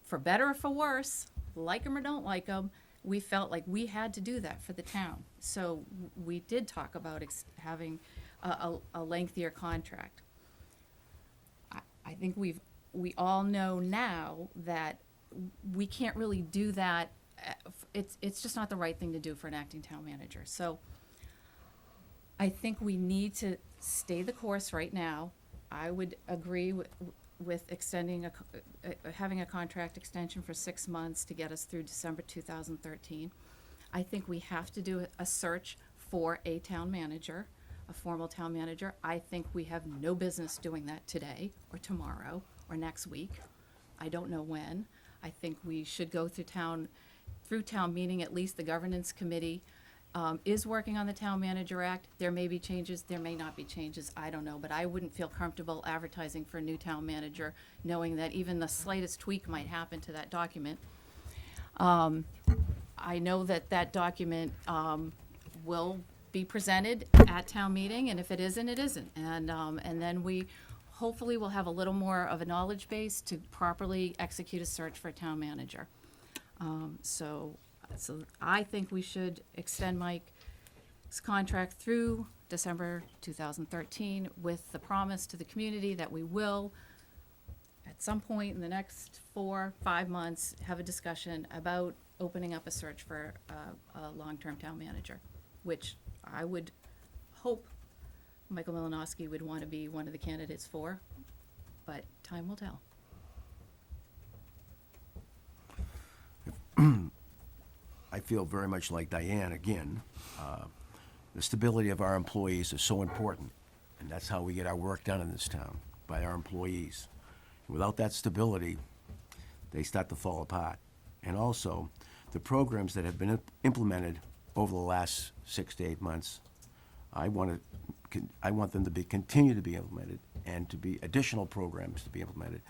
For better or for worse, like them or don't like them, we felt like we had to do that for the town. So we did talk about having a lengthier contract. I think we all know now that we can't really do that. It's just not the right thing to do for an acting town manager. So I think we need to stay the course right now. I would agree with extending having a contract extension for 6 months to get us through December 2013. I think we have to do a search for a town manager, a formal town manager. I think we have no business doing that today or tomorrow or next week. I don't know when. I think we should go through town meeting. At least the governance committee is working on the Town Manager Act. There may be changes, there may not be changes, I don't know, but I wouldn't feel comfortable advertising for a new town manager, knowing that even the slightest tweak might happen to that document. I know that document will be presented at town meeting, and if it isn't, it isn't. And then we hopefully will have a little more of a knowledge base to properly execute a search for a town manager. So I think we should extend Mike's contract through December 2013 with the promise to the community that we will, at some point in the next 4 or 5 months, have a discussion about opening up a search for a long-term town manager, which I would hope Michael Malinowski would want to be one of the candidates for, but time will tell. I feel very much like Diane again. The stability of our employees is so important, and that's how we get our work done in this town, by our employees. Without that stability, they start to fall apart. And also, the programs that have been implemented over the last 6 to 8 months, I want them to continue to be implemented, and to be additional programs to be implemented.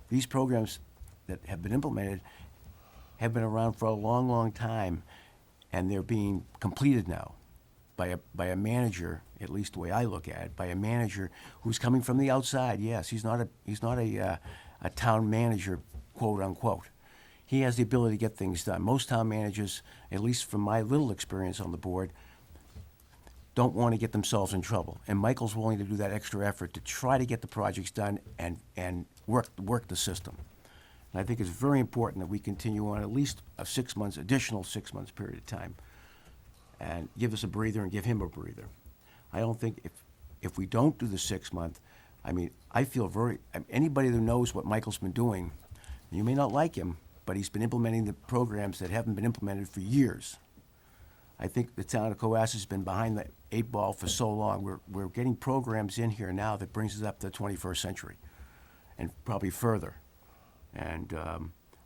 These programs that have been implemented have been around for a long, long time, and they're being completed now by a manager, at least the way I look at it, by a manager who's coming from the outside. Yes, he's not a town manager, quote unquote. He has the ability to get things done. Most town managers, at least from my little experience on the board, don't want to get themselves in trouble. And Michael's willing to do that extra effort to try to get the projects done and work the system. And I think it's very important that we continue on at least a additional 6 months period of time, and give us a breather and give him a breather. I don't think if we don't do the 6 month, I feel anybody that knows what Michael's been doing, you may not like him, but he's been implementing the programs that haven't been implemented for years. I think the town of Cohasset has been behind the 8 ball for so long. We're getting programs in here now that brings us up to the 21st century, and probably further. And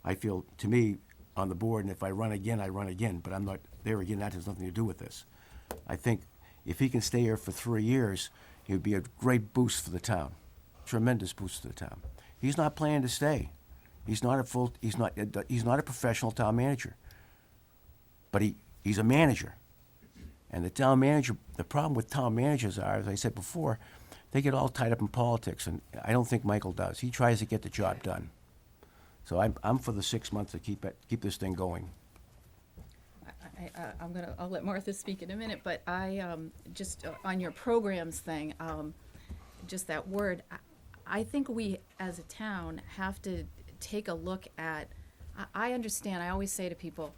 I feel, to me, on the board, and if I run again, I run again, but I'm not there again. That has nothing to do with this. I think if he can stay here for 3 years, it would be a great boost for the town, tremendous boost to the town. He's not planning to stay. He's not a professional town manager, but he's a manager. And the town manager, the problem with town managers are, as I said before, they get all tied up in politics, and I don't think Michael does. He tries to get the job done. So I'm for the 6 months to keep this thing going. I'll let Martha speak in a minute, but I just on your programs thing, just that word, I think we as a town have to take a look at. I understand. I always say to people,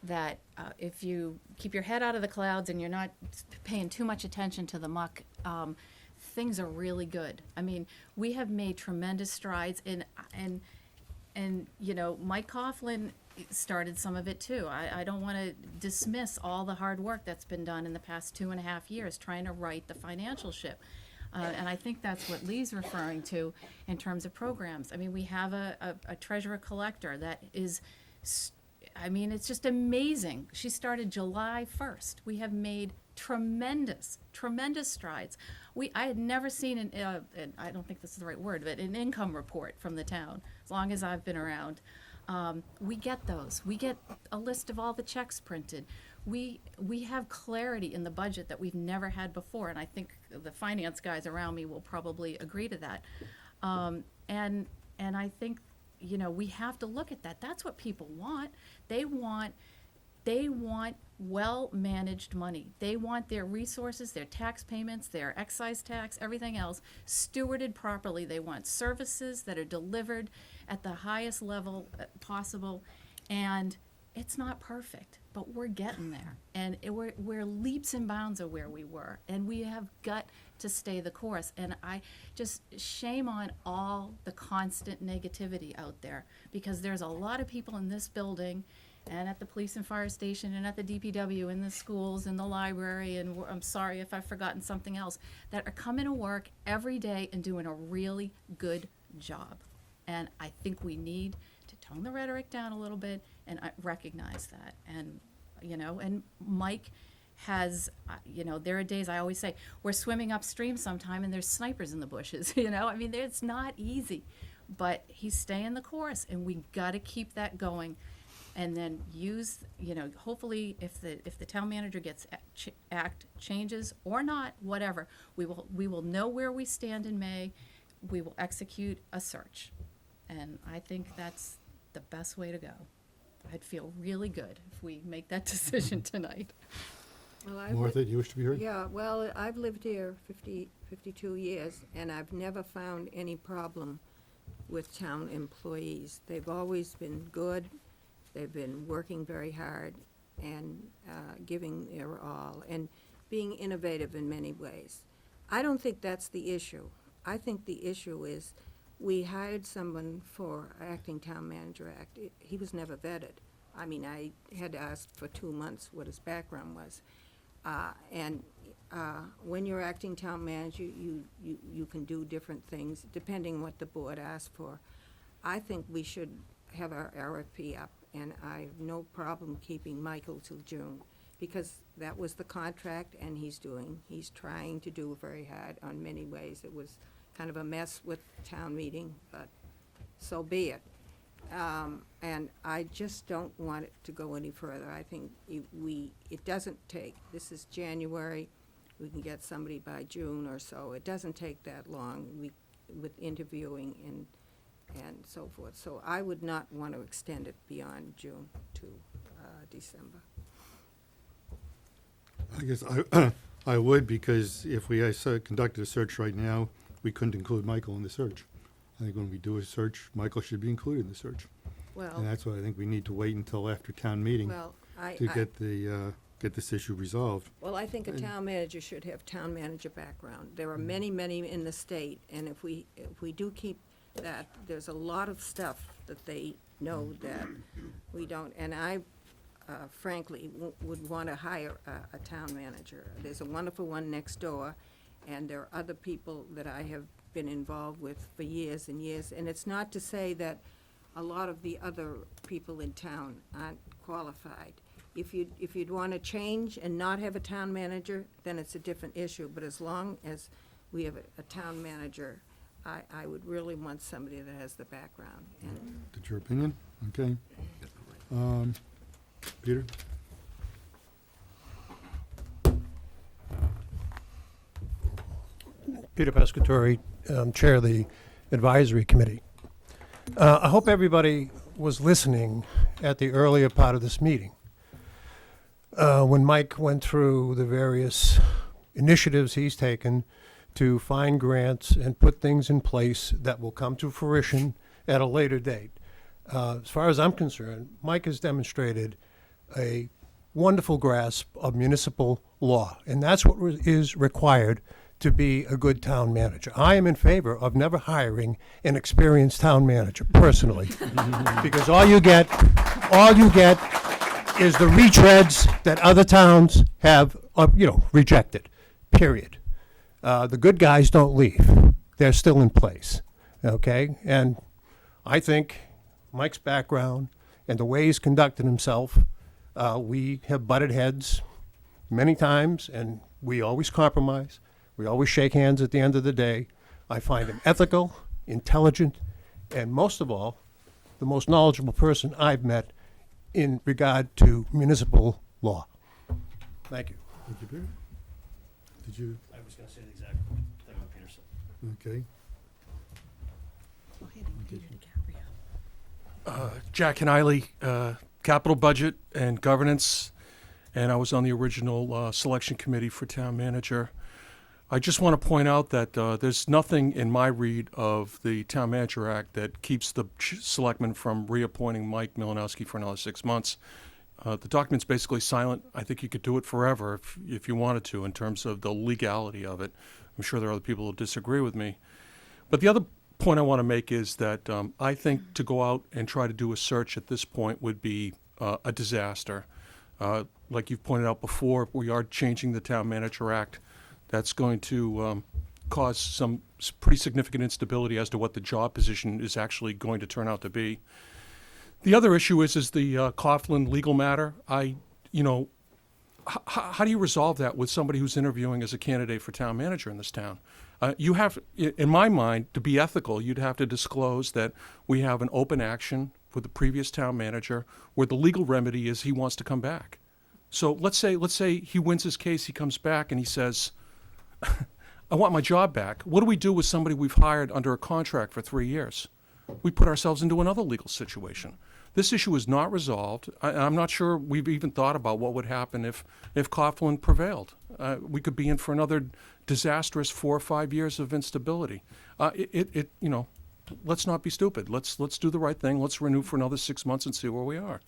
that if you keep your head out of the clouds and you're not paying too much attention to the muck, things are really good. I mean, we have made tremendous strides and you know, Mike Coughlin started some of it too. I don't want to dismiss all the hard work that's been done in the past 2.5 years trying to right the financial ship. And I think that's what Lee's referring to in terms of programs. I mean, we have a treasurer collector that is, I mean, it's just amazing. She started July 1st. We have made tremendous strides. I had never seen an I don't think this is the right word, but an income report from the town, as long as I've been around. We get those. We get a list of all the checks printed. We have clarity in the budget that we've never had before, and I think the finance guys around me will probably agree to that. And I think, you know, we have to look at that. That's what people want. They want well-managed money. They want their resources, their tax payments, their excise tax, everything else stewarded properly. They want services that are delivered at the highest level possible. And it's not perfect, but we're getting there. And we're leaps and bounds of where we were. And we have got to stay the course. And I just shame on all the constant negativity out there, because there's a lot of people in this building and at the police and fire station and at the DPW, in the schools, in the library, and I'm sorry if I've forgotten something else, that are coming to work every day and doing a really good job. And I think we need to tone the rhetoric down a little bit and recognize that. And, you know, and Mike has, you know, there are days I always say, we're swimming upstream sometime and there's snipers in the bushes, you know? I mean, it's not easy, but he's staying the course, and we gotta keep that going. And then use, you know, hopefully if the town manager gets act changes or not, whatever, we will know where we stand in May. We will execute a search. And I think that's the best way to go. I'd feel really good if we make that decision tonight. Well, Martha, do you wish to be heard? Yeah, well, I've lived here 52 years, and I've never found any problem with town employees. They've always been good. They've been working very hard and giving their all and being innovative in many ways. I don't think that's the issue. I think the issue is we hired someone for acting town manager act. He was never vetted. I mean, I had to ask for 2 months what his background was. When you're acting town manager, you can do different things depending what the board asks for. I think we should have our RFP up, and I have no problem keeping Michael till June, because that was the contract, and he's trying to do very hard on many ways. It was kind of a mess with town meeting, but so be it. And I just don't want it to go any further. I think it doesn't take, this is January, we can get somebody by June or so. It doesn't take that long with interviewing and so forth. So I would not want to extend it beyond June to December. I guess I would, because if we conducted a search right now, we couldn't include Michael in the search. I think when we do a search, Michael should be included in the search. Well, And that's why I think we need to wait until after town meeting well, to get this issue resolved. Well, I think a town manager should have town manager background. There are many, many in the state, and if we do keep that, there's a lot of stuff that they know that we don't. And I frankly would want to hire a town manager. There's a wonderful one next door, and there are other people that I have been involved with for years and years. And it's not to say that a lot of the other people in town aren't qualified. If you'd want to change and not have a town manager, then it's a different issue. But as long as we have a town manager, I would really want somebody that has the background. And That's your opinion? Okay. Peter? Peter Pescatori, Chair of the Advisory Committee. I hope everybody was listening at the earlier part of this meeting. When Mike went through the various initiatives he's taken to find grants and put things in place that will come to fruition at a later date. As far as I'm concerned, Mike has demonstrated a wonderful grasp of municipal law, and that's what is required to be a good town manager. I am in favor of never hiring an experienced town manager, personally, because all you get is the retreads that other towns have, rejected, period. The good guys don't leave. They're still in place, okay? And I think Mike's background and the way he's conducted himself, we have butted heads many times, and we always compromise. We always shake hands at the end of the day. I find him ethical, intelligent, and most of all, the most knowledgeable person I've met in regard to municipal law. Thank you. Thank you, Barry. Did you, I was going to say the exact thing that Peter said. okay. Jack Kennelly, Capital Budget and Governance, and I was on the original selection committee for town manager. I just want to point out that there's nothing in my read of the Town Manager Act that keeps the selectmen from reappointing Mike Milanowski for another 6 months. The document's basically silent. I think you could do it forever if you wanted to in terms of the legality of it. I'm sure there are other people who disagree with me. But the other point I want to make is that I think to go out and try to do a search at this point would be a disaster. Like you've pointed out before, we are changing the Town Manager Act. That's going to cause some pretty significant instability as to what the job position is actually going to turn out to be. The other issue is the Coughlin legal matter. How do you resolve that with somebody who's interviewing as a candidate for town manager in this town? You have, in my mind, to be ethical, you'd have to disclose that we have an open action with the previous town manager where the legal remedy is he wants to come back. So let's say he wins his case, he comes back and he says, I want my job back. What do we do with somebody we've hired under a contract for 3 years? We put ourselves into another legal situation. This issue is not resolved. I'm not sure we've even thought about what would happen if Coughlin prevailed. We could be in for another disastrous 4 or 5 years of instability. Let's not be stupid. Let's do the right thing. Let's renew for another 6 months and see where we are.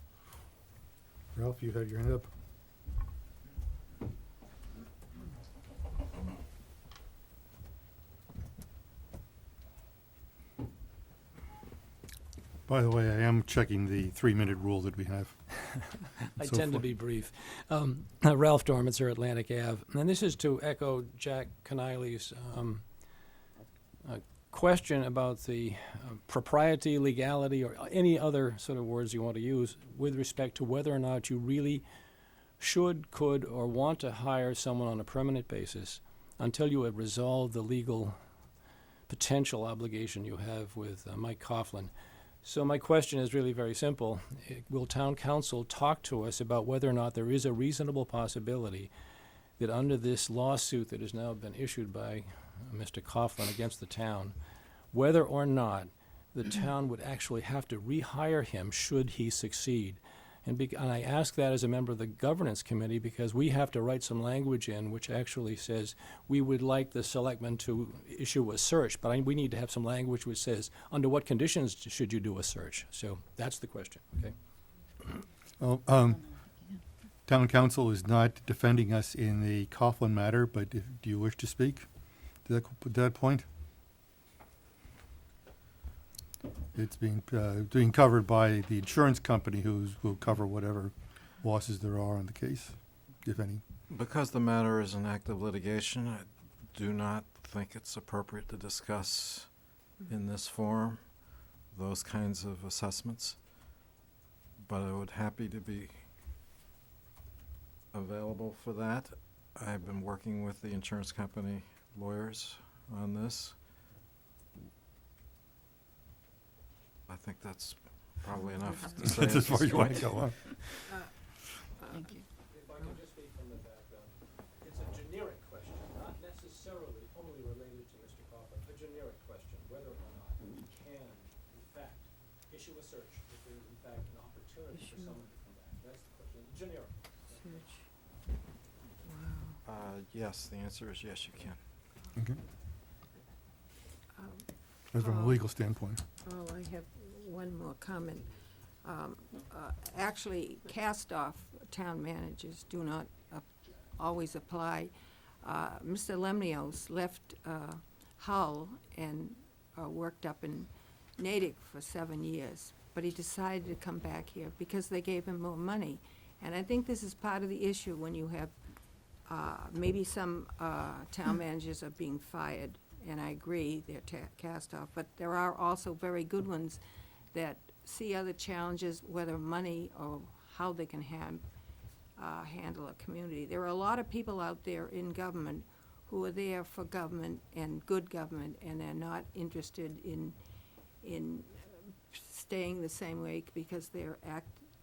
Ralph, you had your hand up. By the way, I am checking the 3-minute rule that we have. I So tend to far. be brief. Ralph Dormitzer, Atlantic Ave. And this is to echo Jack Kennelly's question about the propriety, legality, or any other sort of words you want to use with respect to whether or not you really should, could, or want to hire someone on a permanent basis until you have resolved the legal potential obligation you have with Mike Coughlin. So my question is really very simple. Will town council talk to us about whether or not there is a reasonable possibility that under this lawsuit that has now been issued by Mr. Coughlin against the town, whether or not the town would actually have to rehire him should he succeed? And I ask that as a member of the governance committee because we have to write some language in which actually says we would like the selectmen to issue a search, but we need to have some language which says under what conditions should you do a search. So that's the question, okay? Town council is not defending us in the Coughlin matter, but do you wish to speak to that point? It's being covered by the insurance company will cover whatever losses there are on the case, if any. Because the matter is in active litigation, I do not think it's appropriate to discuss in this forum those kinds of assessments. But I would happy to be available for that. I've been working with the insurance company lawyers on this. I think that's probably enough to say. That's as at far this as you want to point. go, huh? Thank you. If I can just speak from the background, it's a generic question, not necessarily only related to Mr. Coughlin, a generic question, whether or not we can, in fact, issue a search if there is, in fact, an opportunity for someone to come back. That's the question, generic. Search. Yes, the answer is yes, you can. Okay. Um, That's from a legal standpoint. Oh, I have one more comment. actually, cast-off town managers do not always apply. Mr. Lemnios left Hull and worked up in Natick for 7 years, but he decided to come back here because they gave him more money. And I think this is part of the issue when you have, maybe some town managers are being fired, and I agree, they're cast off, but there are also very good ones that see other challenges, whether money or how they can handle a community. There are a lot of people out there in government who are there for government and good government, and they're not interested in staying the same way because they're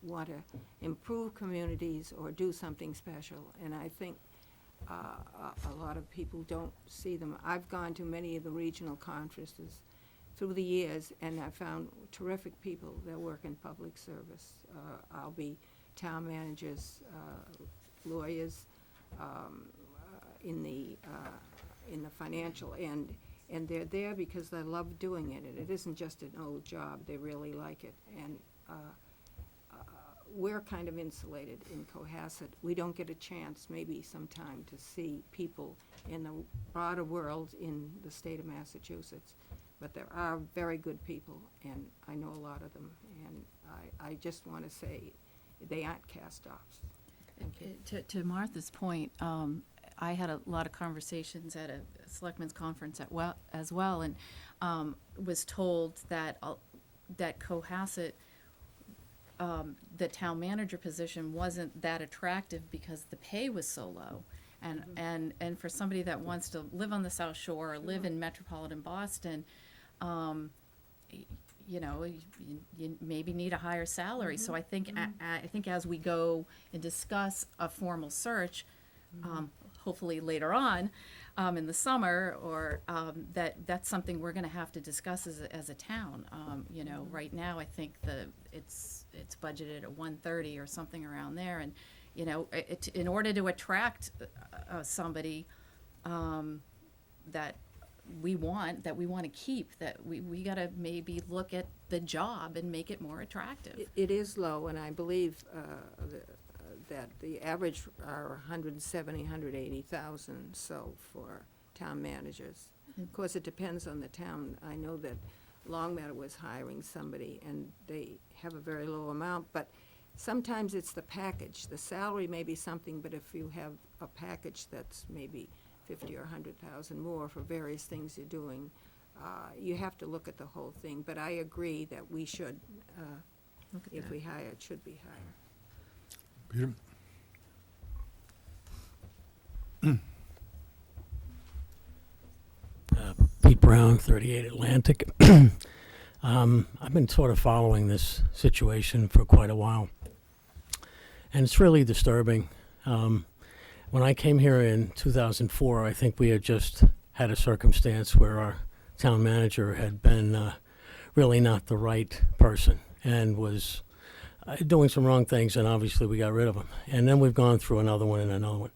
want to improve communities or do something special. And I think a lot of people don't see them. I've gone to many of the regional conferences through the years, and I found terrific people that work in public service. I'll be town managers, lawyers, in the financial end, and they're there because they love doing it. And it isn't just an old job; they really like it. And we're kind of insulated in Cohasset. We don't get a chance, maybe sometime, to see people in the broader world in the state of Massachusetts. But there are very good people, and I know a lot of them. And I just want to say they aren't cast-offs. Thank you. To Martha's point, I had a lot of conversations at a selectmen's conference as well, and was told that that Cohasset, the town manager position wasn't that attractive because the pay was so low. And for somebody that wants to live on the South Shore or live in metropolitan Boston, you know, you maybe need a higher salary. So I think I think as we go and discuss a formal search, hopefully later on in the summer, or that's something we're going to have to discuss as a town. You know, right now I think it's budgeted at 130 or something around there, and you know, in order to attract somebody that we want to keep, that we got to maybe look at the job and make it more attractive. It is low, and I believe that the average are 170, 180,000, so for town managers. Of course, it depends on the town. I know that Longmeadow was hiring somebody, and they have a very low amount, but sometimes it's the package. The salary may be something, but if you have a package that's maybe 50 or 100,000 more for various things you're doing, you have to look at the whole thing. But I agree that we should, if we hire, it should be higher. Peter? Pete Brown, 38 Atlantic. I've been sort of following this situation for quite a while, and it's really disturbing. When I came here in 2004, I think we had just had a circumstance where our town manager had been really not the right person and was doing some wrong things, and obviously we got rid of him. And then we've gone through another one and another one.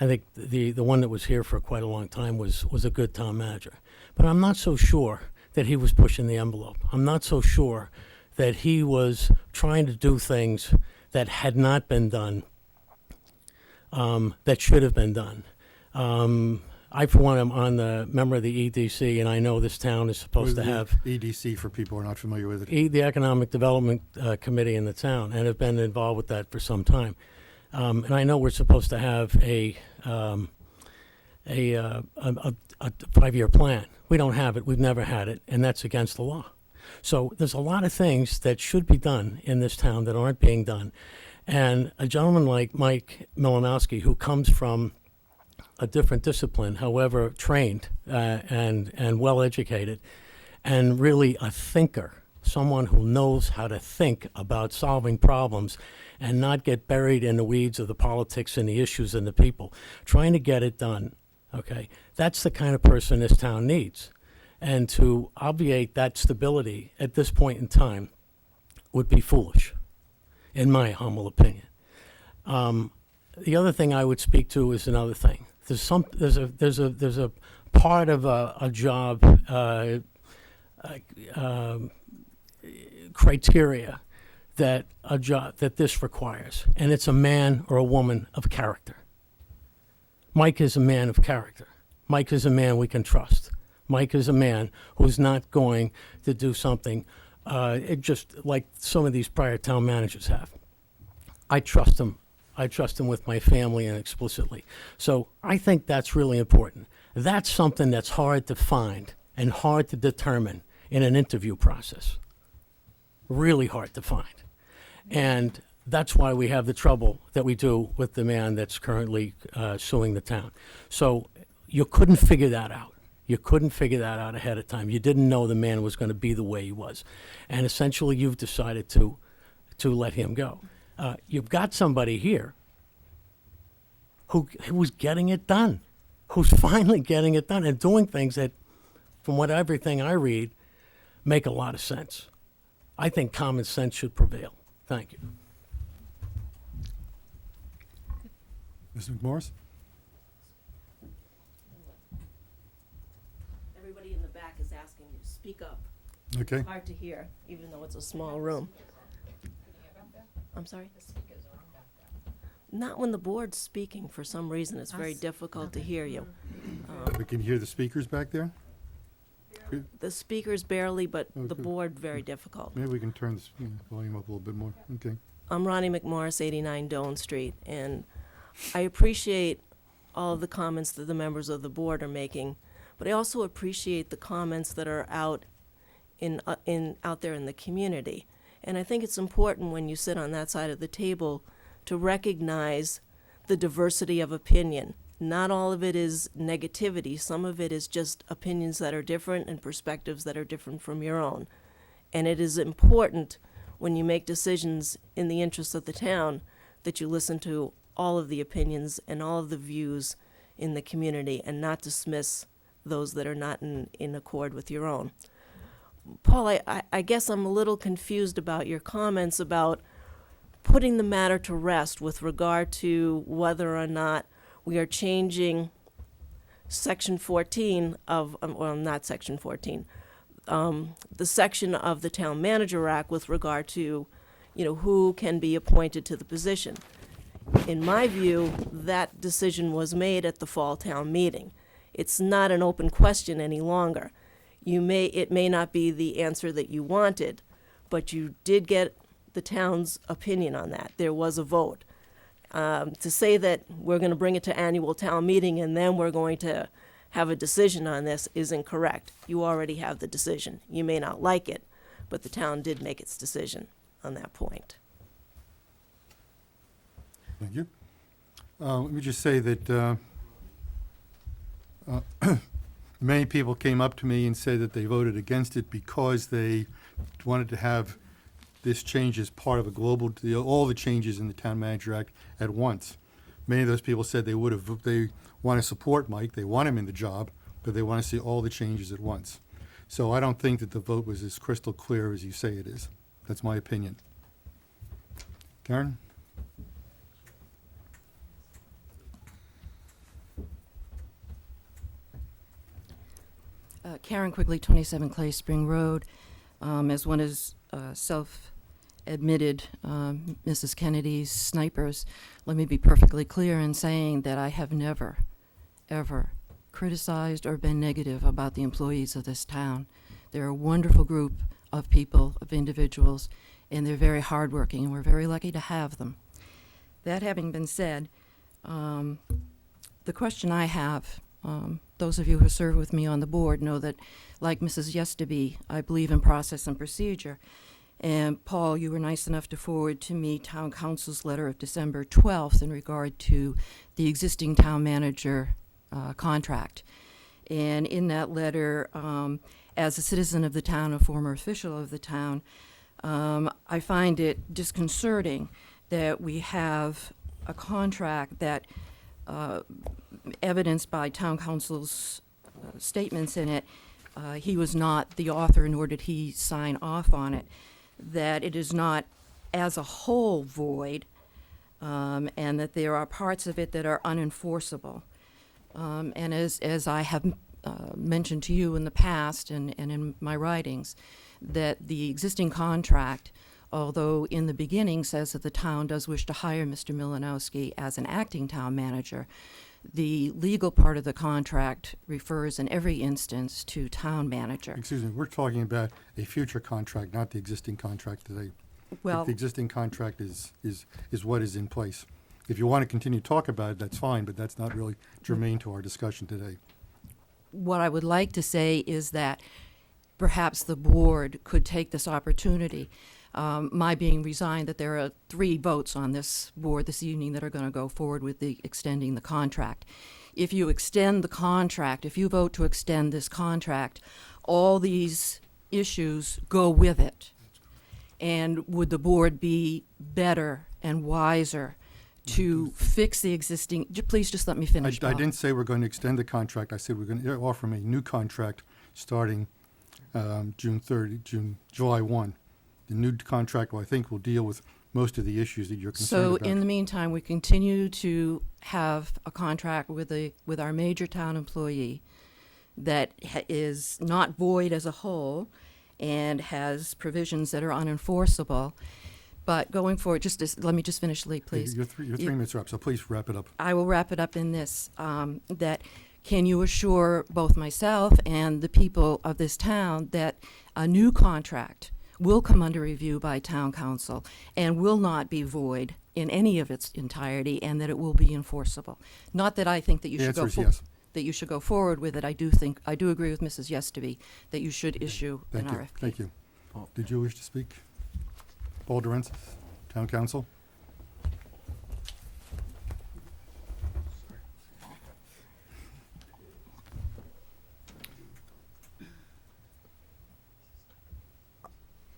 I think the one that was here for quite a long time was a good town manager. But I'm not so sure that he was pushing the envelope. I'm not so sure that he was trying to do things that had not been done, that should have been done. I, for one, am on the member of the EDC, and I know this town is supposed to have EDC, for people who are not familiar with it. the Economic Development Committee in the town, and have been involved with that for some time. And I know we're supposed to have a 5-year plan. We don't have it. We've never had it, and that's against the law. So there's a lot of things that should be done in this town that aren't being done. And a gentleman like Mike Milanowski, who comes from a different discipline, however trained and well-educated, and really a thinker, someone who knows how to think about solving problems and not get buried in the weeds of the politics and the issues and the people, trying to get it done, okay? That's the kind of person this town needs. And to obviate that stability at this point in time would be foolish, in my humble opinion. The other thing I would speak to is another thing. There's a part of a job criteria that a job that this requires, and it's a man or a woman of character. Mike is a man of character. Mike is a man we can trust. Mike is a man who's not going to do something just like some of these prior town managers have. I trust him. I trust him with my family and explicitly. So I think that's really important. That's something that's hard to find and hard to determine in an interview process. Really hard to find. And that's why we have the trouble that we do with the man that's currently suing the town. So you couldn't figure that out. You couldn't figure that out ahead of time. You didn't know the man was going to be the way he was. And essentially you've decided to let him go. You've got somebody here who's getting it done, who's finally getting it done and doing things that, from what everything I read, make a lot of sense. I think common sense should prevail. Thank you. Ms. McMorris? Everybody in the back is asking you to speak up. Okay. It's hard to hear, even though it's a small room. I'm sorry? Not when the board's speaking. For some reason, it's very difficult to hear you. We can hear the speakers back there? The speakers barely, but the Okay. board very difficult. Maybe we can turn this volume up a little bit more. Okay. I'm Ronnie McMorris, 89 Doan Street, and I appreciate all of the comments that the members of the board are making, but I also appreciate the comments that are out there in the community. And I think it's important when you sit on that side of the table to recognize the diversity of opinion. Not all of it is negativity. Some of it is just opinions that are different and perspectives that are different from your own. And it is important when you make decisions in the interest of the town that you listen to all of the opinions and all of the views in the community and not dismiss those that are not in accord with your own. Paul, I guess I'm a little confused about your comments about putting the matter to rest with regard to whether or not we are changing Section 14 of, well, not Section 14, the section of the Town Manager Act with regard to, who can be appointed to the position. In my view, that decision was made at the fall town meeting. It's not an open question any longer. It may not be the answer that you wanted, but you did get the town's opinion on that. There was a vote. To say that we're going to bring it to annual town meeting and then we're going to have a decision on this is incorrect. You already have the decision. You may not like it, but the town did make its decision on that point. Thank you. Let me just say that many people came up to me and said that they voted against it because they wanted to have this change as part of a global, all the changes in the Town Manager Act at once. Many of those people said they want to support Mike, they want him in the job, but they want to see all the changes at once. So I don't think that the vote was as crystal clear as you say it is. That's my opinion. Karen? Karen Quigley, 27 Clay Spring Road. As one is self-admitted Mrs. Kennedy's snipers, let me be perfectly clear in saying that I have never, ever criticized or been negative about the employees of this town. They're a wonderful group of people, of individuals, and they're very hardworking, and we're very lucky to have them. That having been said, the question I have, those of you who serve with me on the board know that, like Mrs. Yesterby, I believe in process and procedure. And Paul, you were nice enough to forward to me Town Council's letter of December 12th in regard to the existing town manager contract. And in that letter, as a citizen of the town, a former official of the town, I find it disconcerting that we have a contract that, evidenced by Town Council's statements in it, he was not the author, nor did he sign off on it, that it is not as a whole void, and that there are parts of it that are unenforceable. And as I have mentioned to you in the past and in my writings, that the existing contract although in the beginning says that the town does wish to hire Mr. Milanowski as an acting town manager, the legal part of the contract refers in every instance to town manager. Excuse me, we're talking about a future contract, not the existing contract today. Well, The existing contract is what is in place. If you want to continue to talk about it, that's fine, but that's not really germane to our discussion today. what I would like to say is that perhaps the board could take this opportunity, my being resigned, that there are 3 votes on this board this evening that are going to go forward with the extending the contract. If you extend the contract, if you vote to extend this contract, all these issues go with it. And would the board be better and wiser to fix the existing, please just let me finish, I Bob. didn't say we're going to extend the contract. I said we're going to offer him a new contract starting July 1. The new contract, I think, will deal with most of the issues that you're concerned So about. in the meantime, we continue to have a contract with our major town employee that is not void as a whole and has provisions that are unenforceable. But going forward, let me just finish, Lee, please. Your 3 minutes are up, so please wrap it up. I will wrap it up in this, that can you assure both myself and the people of this town that a new contract will come under review by town council and will not be void in any of its entirety, and that it will be enforceable? Not that I think that you The should go answer is yes. that you should go forward with it. I do agree with Mrs. Yesterby that you should issue an RFP. Thank you. Did you wish to speak? Paul Durensis, Town Council?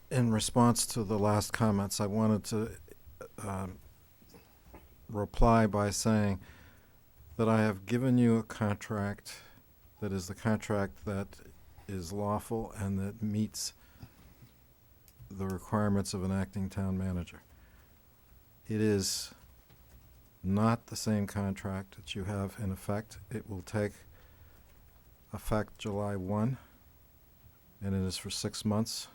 In response to the last comments, I wanted to reply by saying that I have given you a contract that is the contract that is lawful and that meets the requirements of an acting town manager. It is not the same contract that you have in effect. It will take effect July 1, and it is for 6 months.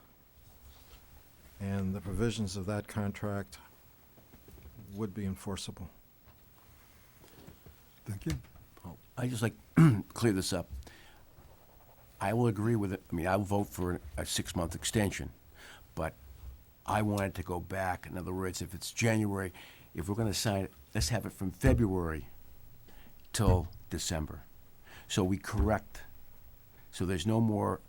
And the provisions of that contract would be enforceable. Thank you. I just like clear this up. I will agree with it. I mean, I'll vote for a 6-month extension, but I want it to go back. In other words, if it's January, if we're going to sign it, let's have it from February till December. So we correct, so there's no more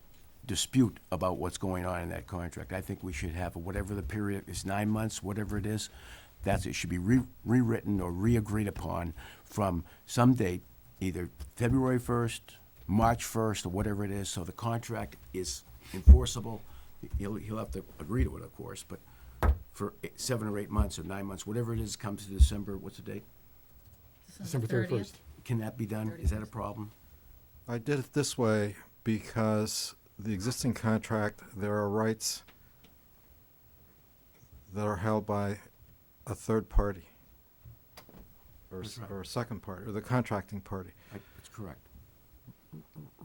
dispute about what's going on in that contract. I think we should have whatever the period is, 9 months, whatever it is, it should be rewritten or re-agreed upon from some date, either February 1st, March 1st, or whatever it is, so the contract is enforceable. He'll have to agree to it, of course, but for 7 or 8 months or 9 months, whatever it is, comes to December, what's the date? December 31st. Can that be done? Is that a problem? I did it this way because the existing contract, there are rights that are held by a third party or a second party, or the contracting party. That's correct.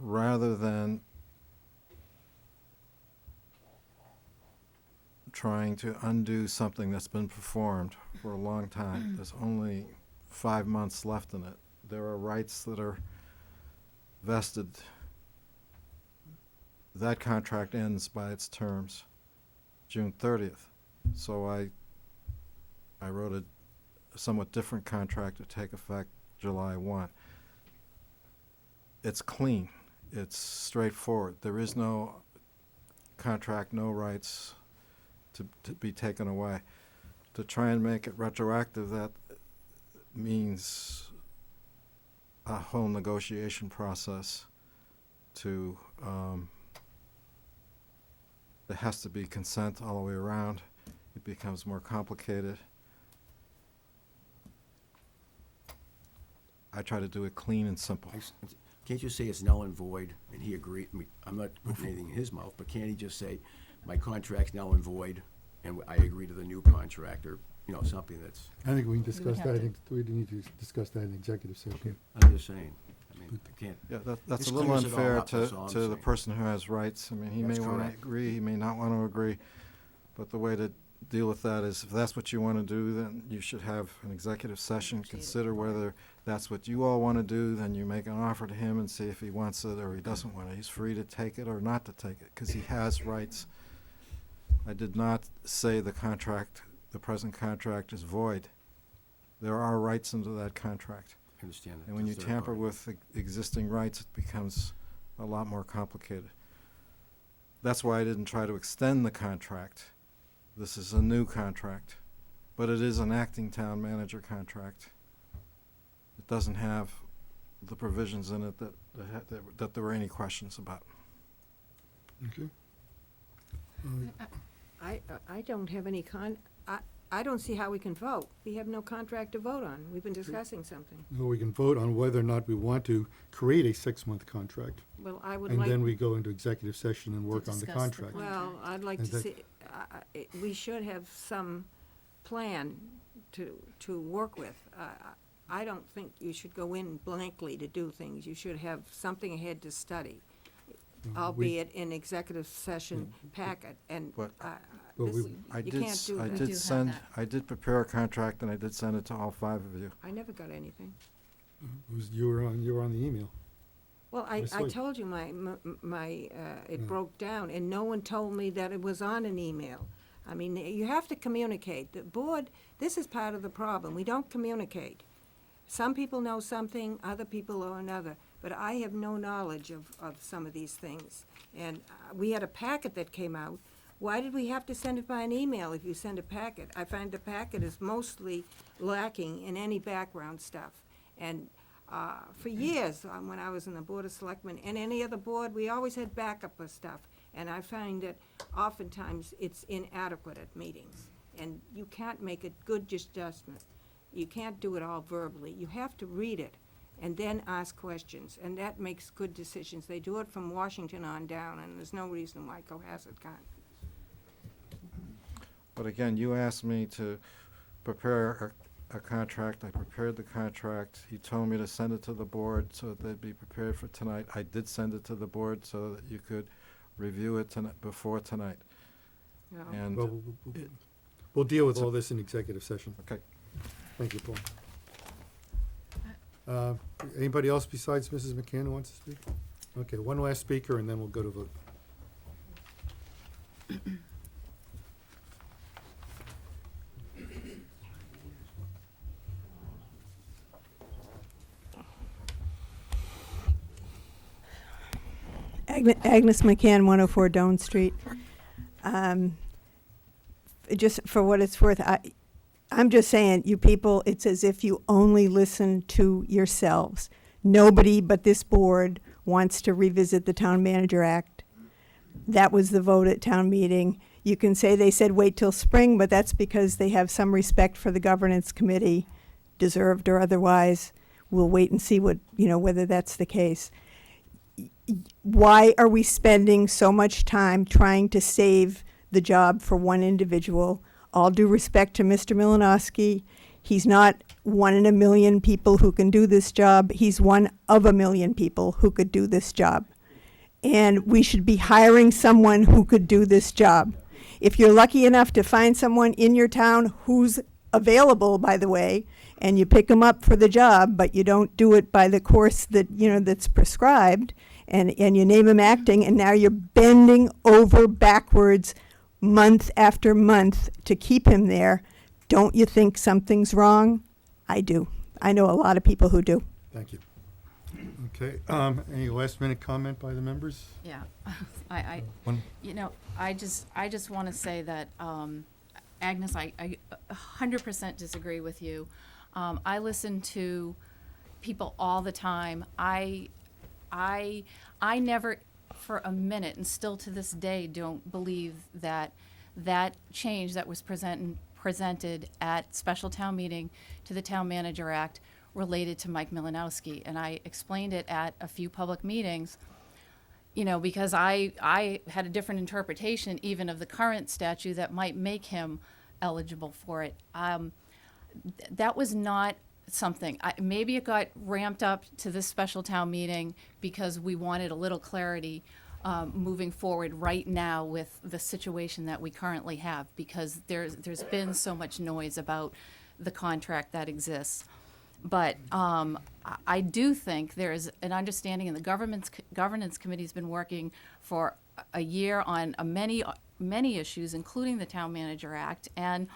Rather than trying to undo something that's been performed for a long time, there's only 5 months left in it. There are rights that are vested. That contract ends by its terms June 30th. So I wrote a somewhat different contract to take effect July 1. It's clean. It's straightforward. There is no contract, no rights to be taken away. To try and make it retroactive, that means a whole negotiation process to there has to be consent all the way around. It becomes more complicated. I try to do it clean and simple. Can't you say it's null and void, and he agreed? I mean, I'm not putting anything in his mouth, but can't he just say, my contract's null and void, and I agree to the new contract, or, something that's... I think we can discuss that. We need to discuss that in executive session. I'm just saying. I mean, I can't... Yeah, that's This a little clears it all unfair up, that's all I'm to the saying. person who has rights. I mean, he That's may want to correct. agree, he may not want to agree, but the way that deal with that is if that's what you want to do, then you should have an executive session, consider whether that's what you all want to do, then you make an offer to him and see if he wants it or he doesn't want it. He's free to take it or not to take it, because he has rights. I did not say the contract, the present contract is void. There are rights under that contract. I understand that. And when you It's third tamper party. with existing rights, it becomes a lot more complicated. That's why I didn't try to extend the contract. This is a new contract, but it is an acting town manager contract. It doesn't have the provisions in it that there were any questions about. Okay. I don't have any I don't see how we can vote. We have no contract to vote on. We've been discussing something. Well, we can vote on whether or not we want to create a 6-month contract. Well, I would And like. then we go into executive session and work on the discuss the contract. Well, I'd like Is to that- see, we should have some plan to work with. I don't think you should go in blankly to do things. You should have something ahead to study, albeit in executive session packet, and But- Well, this, we- I you did, can't do I that. did do have send, that. I did prepare a contract and I did send it to all 5 of you. I never got anything. You were on the email. Well, I I see. told you it broke down, and no one told me that it was on an email. I mean, you have to communicate. The board, this is part of the problem. We don't communicate. Some people know something, other people know another, but I have no knowledge of some of these things. And we had a packet that came out. Why did we have to send it by an email if you send a packet? I find the packet is mostly lacking in any background stuff. And for years, when I was in the Board of Selectmen and any other board, we always had backup of stuff. And I find that oftentimes it's inadequate at meetings. And you can't make a good adjustment. You can't do it all verbally. You have to read it and then ask questions. And that makes good decisions. They do it from Washington on down, and there's no reason why Cohasset can't. But again, you asked me to prepare a contract. I prepared the contract. You told me to send it to the board so that they'd be prepared for tonight. I did send it to the board so that you could review it before tonight. You know? And Well, we'll deal with all this in executive session. Okay. Thank you, Paul. Anybody else besides Mrs. McCann who wants to speak? Okay, one last speaker, and then we'll go to vote. Agnes McCann, 104 Doan Street. Just for what it's worth, I'm just saying, you people, it's as if you only listen to yourselves. Nobody but this board wants to revisit the Town Manager Act. That was the vote at town meeting. You can say they said wait till spring, but that's because they have some respect for the governance committee, deserved or otherwise. We'll wait and see whether that's the case. Why are we spending so much time trying to save the job for one individual? All due respect to Mr. Milanowski, he's not 1 in a million people who can do this job. He's 1 of a million people who could do this job. And we should be hiring someone who could do this job. If you're lucky enough to find someone in your town who's available, by the way, and you pick them up for the job, but you don't do it by the course that, that's prescribed, and you name him acting, and now you're bending over backwards month after month to keep him there, don't you think something's wrong? I do. I know a lot of people who do. Thank you. Okay, any last minute comment by the members? Yeah, One- I just want to say that, Agnes, I 100% disagree with you. I listen to people all the time. I never for a minute, and still to this day, don't believe that change that was presented at special town meeting to the Town Manager Act related to Mike Milanowski. And I explained it at a few public meetings, because I had a different interpretation even of the current statute that might make him eligible for it. That was not something. Maybe it got ramped up to this special town meeting because we wanted a little clarity moving forward right now with the situation that we currently have, because there's been so much noise about the contract that exists. But I do think there's an understanding, and the governance committee's been working for a year on many issues, including the Town Manager Act, and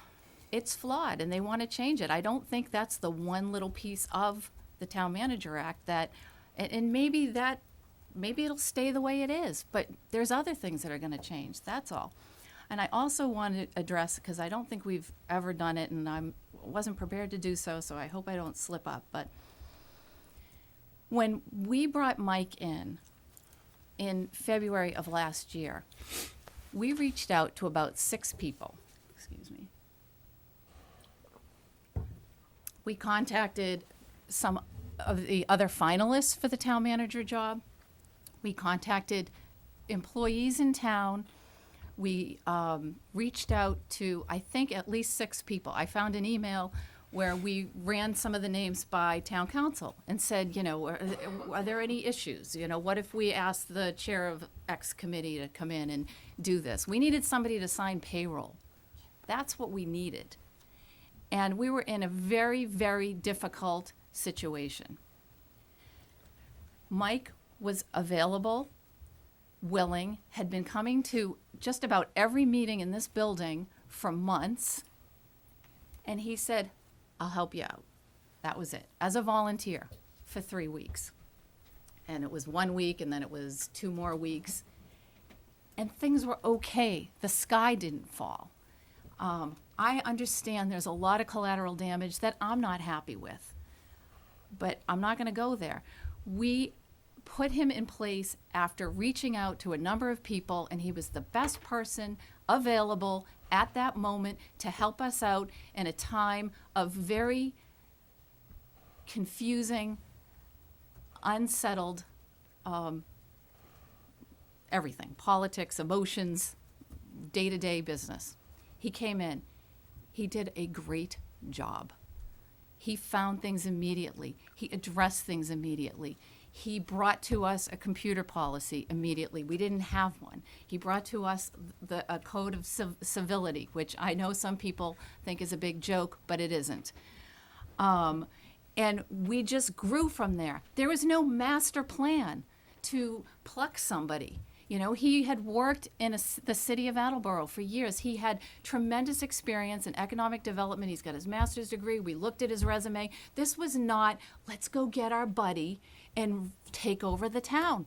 it's flawed, and they want to change it. I don't think that's the one little piece of the Town Manager Act that, and maybe it'll stay the way it is, but there's other things that are going to change, that's all. And I also want to address, because I don't think we've ever done it, and I wasn't prepared to do so, so I hope I don't slip up, but when we brought Mike in February of last year, we reached out to about 6 people. Excuse me. We contacted some of the other finalists for the town manager job. We contacted employees in town. We reached out to, I think, at least 6 people. I found an email where we ran some of the names by town council and said, you know, are there any issues? You know, what if we asked the chair of X committee to come in and do this? We needed somebody to sign payroll. That's what we needed. And we were in a very, very difficult situation. Mike was available, willing, had been coming to just about every meeting in this building for months, and he said, I'll help you out. That was it, as a volunteer for 3 weeks. And it was 1 week, and then it was 2 more weeks. And things were okay. The sky didn't fall. I understand there's a lot of collateral damage that I'm not happy with, but I'm not going to go there. We put him in place after reaching out to a number of people, and he was the best person available at that moment to help us out in a time of very confusing, unsettled everything, politics, emotions, day-to-day business. He came in. He did a great job. He found things immediately. He addressed things immediately. He brought to us a computer policy immediately. We didn't have one. He brought to us a code of civility, which I know some people think is a big joke, but it isn't. And we just grew from there. There was no master plan to pluck somebody. You know, he had worked in the city of Attleboro for years. He had tremendous experience in economic development. He's got his master's degree. We looked at his resume. This was not, let's go get our buddy and take over the town.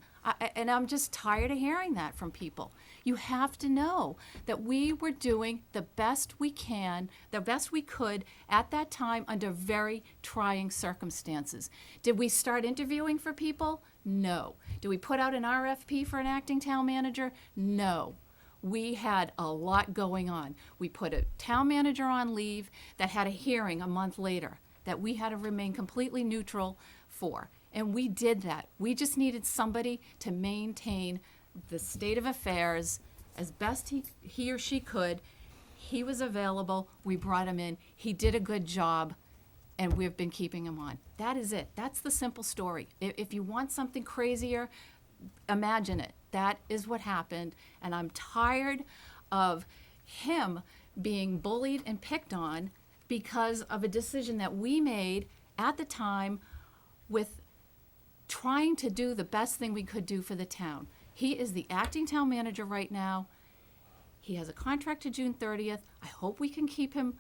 And I'm just tired of hearing that from people. You have to know that we were doing the best we can, the best we could at that time under very trying circumstances. Did we start interviewing for people? No. Did we put out an RFP for an acting town manager? No. We had a lot going on. We put a town manager on leave that had a hearing a month later that we had to remain completely neutral for. And we did that. We just needed somebody to maintain the state of affairs as best he or she could. He was available. We brought him in. He did a good job, and we've been keeping him on. That is it. That's the simple story. If you want something crazier, imagine it. That is what happened, and I'm tired of him being bullied and picked on because of a decision that we made at the time with trying to do the best thing we could do for the town. He is the acting town manager right now. He has a contract to June 30th. I hope we can keep him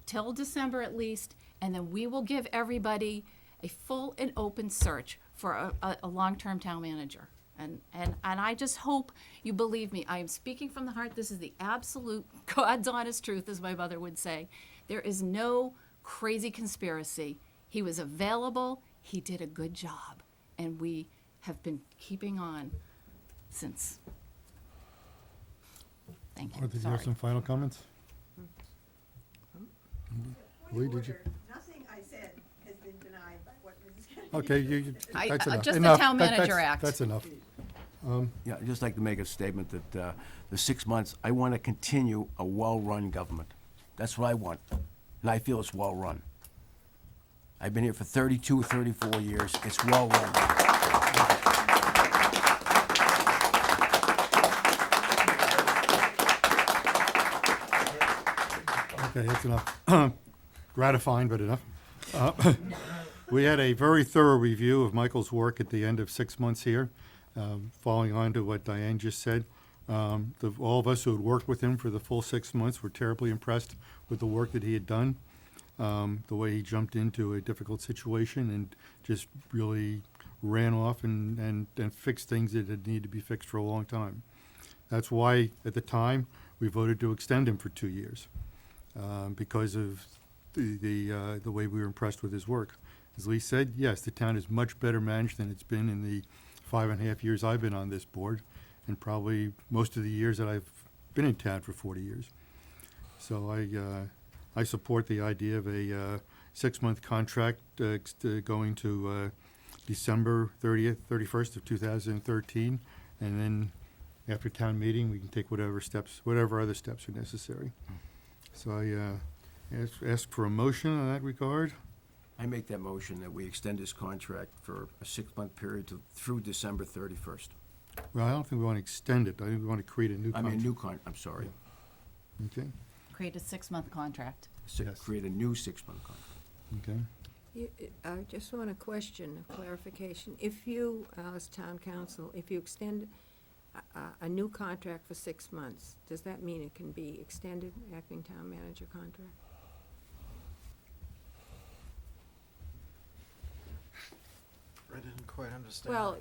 till December at least, and then we will give everybody a full and open search for a long-term town manager. And I just hope you believe me. I am speaking from the heart. This is the absolute God's honest truth, as my mother would say. There is no crazy conspiracy. He was available. He did a good job. And we have been keeping on since. Thank you. Or did you Sorry. have some final comments? Lee, did you? Nothing I said has been denied by what Mrs. Kennedy. Okay, that's enough. just the Enough. Town Manager That's- Act. That's enough. Yeah, I'd just like to make a statement that the 6 months, I want to continue a well-run government. That's what I want, and I feel it's well-run. I've been here for 32, 34 years. It's well-run. Okay, that's enough. Gratifying, but enough. We had a very thorough review of Michael's work at the end of 6 months here, following on to what Diane just said. All of us who had worked with him for the full 6 months were terribly impressed with the work that he had done, the way he jumped into a difficult situation and just really ran off and fixed things that had needed to be fixed for a long time. That's why, at the time, we voted to extend him for 2 years, because of the way we were impressed with his work. As Lee said, yes, the town is much better managed than it's been in the 5.5 years I've been on this board, and probably most of the years that I've been in town for 40 years. So I support the idea of a 6-month contract going to December 31st of 2013, and then after town meeting, we can take whatever other steps are necessary. So I ask for a motion in that regard. I make that motion that we extend his contract for a 6-month period through December 31st. Well, I don't think we want to extend it. I think we want to create a new contract. I'm sorry. Okay, Create a 6-month contract. Yes. Create a new 6-month contract. okay. I just want a question, a clarification. If you, as town council, if you extend a new contract for 6 months, does that mean it can be extended, acting town manager contract? I didn't quite understand. Well,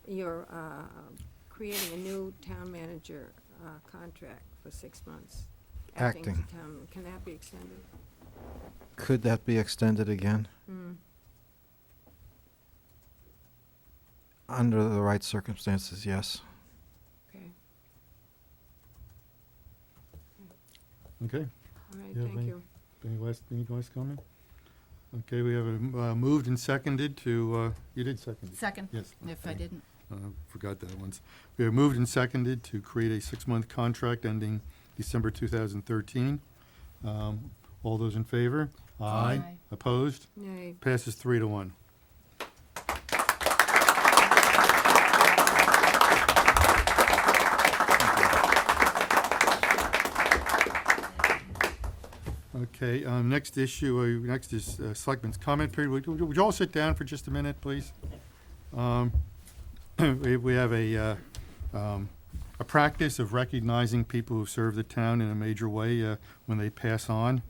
you're creating a new town manager contract for 6 months. Acting. Town, can that be extended? Could that be extended again? Under the right circumstances, yes. Okay, Okay. all right, You have thank any- you. Any last comment? Okay, we have a moved and seconded to, you did second it. Second, Yes. if I okay. didn't. Forgot that once. We have moved and seconded to create a 6-month contract ending December 2013. All those in favor? Aye. Opposed? Nay. Passes 3-1. Okay, next is Selectmen's comment period. Would you all sit down for just a minute, please? We have a practice of recognizing people who serve the town in a major way when they pass on.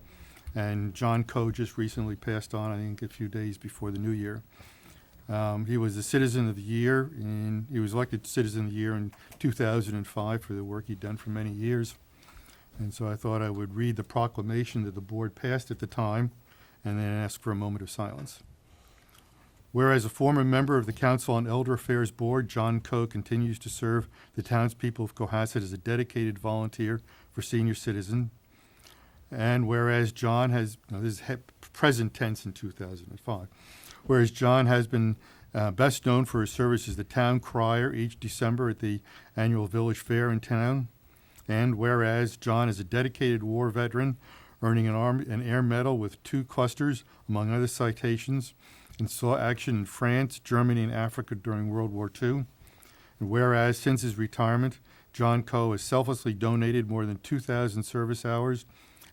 And John Coe just recently passed on, I think, a few days before the new year. He was the Citizen of the Year, and he was elected Citizen of the Year in 2005 for the work he'd done for many years. And so I thought I would read the proclamation that the board passed at the time and then ask for a moment of silence. Whereas a former member of the Council on Elder Affairs Board, John Coe continues to serve the townspeople of Cohasset as a dedicated volunteer for senior citizen. And whereas John has, this is present tense in 2005, whereas John has been best known for his service as the town crier each December at the annual village fair in town. And whereas John is a dedicated war veteran, earning an Air Medal with 2 clusters, among other citations, and saw action in France, Germany, and Africa during World War II. And whereas since his retirement, John Coe has selflessly donated more than 2,000 service hours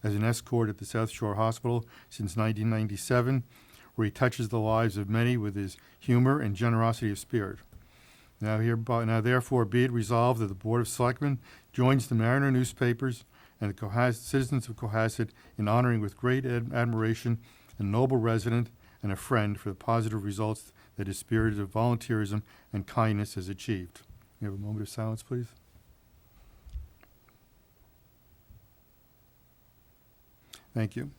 as an escort at the South Shore Hospital since 1997, where he touches the lives of many with his humor and generosity of spirit. Now therefore be it resolved that the Board of Selectmen joins the Mariner newspapers and the citizens of Cohasset in honoring with great admiration a noble resident and a friend for the positive results that his spirit of volunteerism and kindness has achieved. We have a moment of silence, please. Thank you.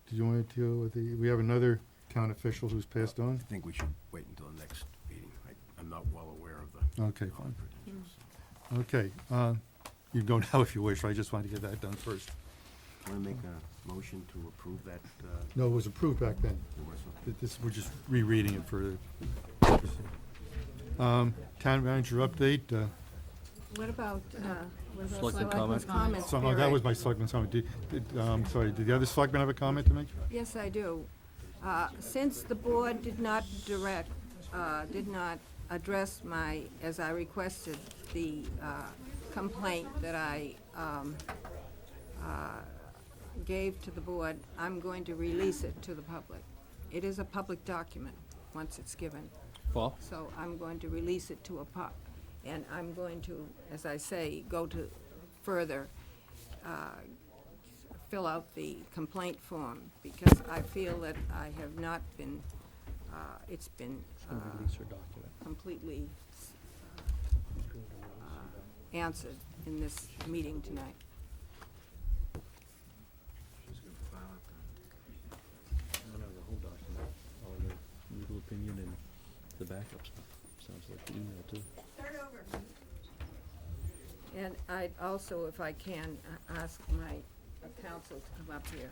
Did you want to deal with we have another town official who's passed on? I think we should wait until the next meeting. I'm not well aware of the. Okay, fine. Okay, you can go now if you wish. I just wanted to get that done first. Want to make a motion to approve that? No, it was approved back then. We're just rereading it for town manager update. What about Selectmen selectmen's comments That period? was my selectman's comment. Sorry, did the other selectman have a comment to make? Yes, I do. Since the board did not address as I requested, the complaint that I gave to the board, I'm going to release it to the public. It is a public document once it's given. Well, So I'm going to release it to and I'm going to, as I say, go to further, fill out the complaint form, because I feel that I have not been, it's been release her document. completely answered in this meeting tonight. The whole document, all the legal opinion and the backup stuff. Sounds like the email too. And I'd also, if I can, ask my counsel to come up here,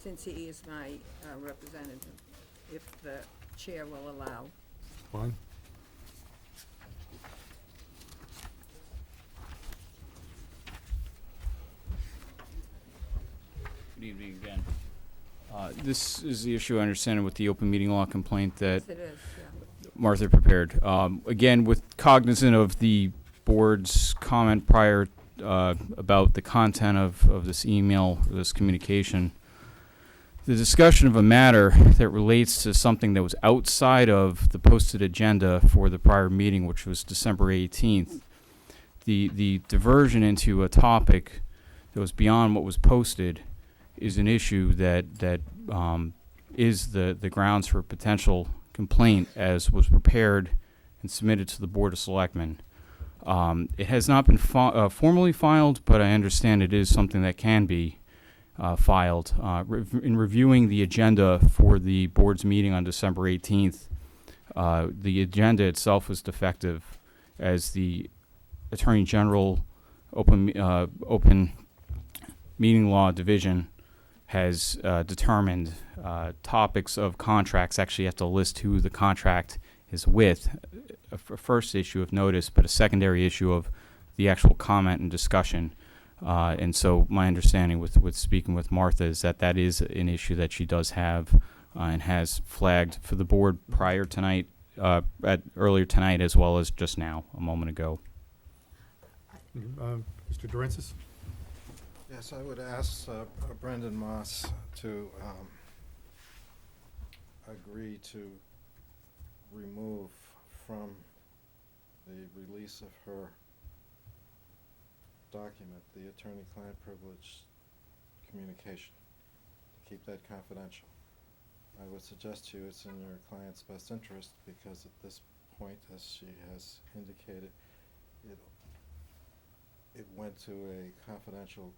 since he is my representative, if the chair will allow. Fine. Good evening again. This is the issue I understand with the open meeting law complaint that Yes, it is, yeah. Martha prepared. Again, with cognizant of the board's comment prior about the content of this email, this communication, the discussion of a matter that relates to something that was outside of the posted agenda for the prior meeting, which was December 18th, the diversion into a topic that was beyond what was posted is an issue that is the grounds for potential complaint as was prepared and submitted to the Board of Selectmen. It has not been formally filed, but I understand it is something that can be filed. In reviewing the agenda for the board's meeting on December 18th, the agenda itself was defective, as the Attorney General Open Meeting Law Division has determined topics of contracts actually have to list who the contract is with, a first issue of notice, but a secondary issue of the actual comment and discussion. And so my understanding with speaking with Martha is that is an issue that she does have and has flagged for the board prior tonight, earlier tonight, as well as just now, a moment ago. Mr. Durensis? Yes, I would ask Brendan Moss to agree to remove from the release of her document the attorney-client privilege communication, to keep that confidential. I would suggest to you it's in your client's best interest, because at this point, as she has indicated, it went to a confidential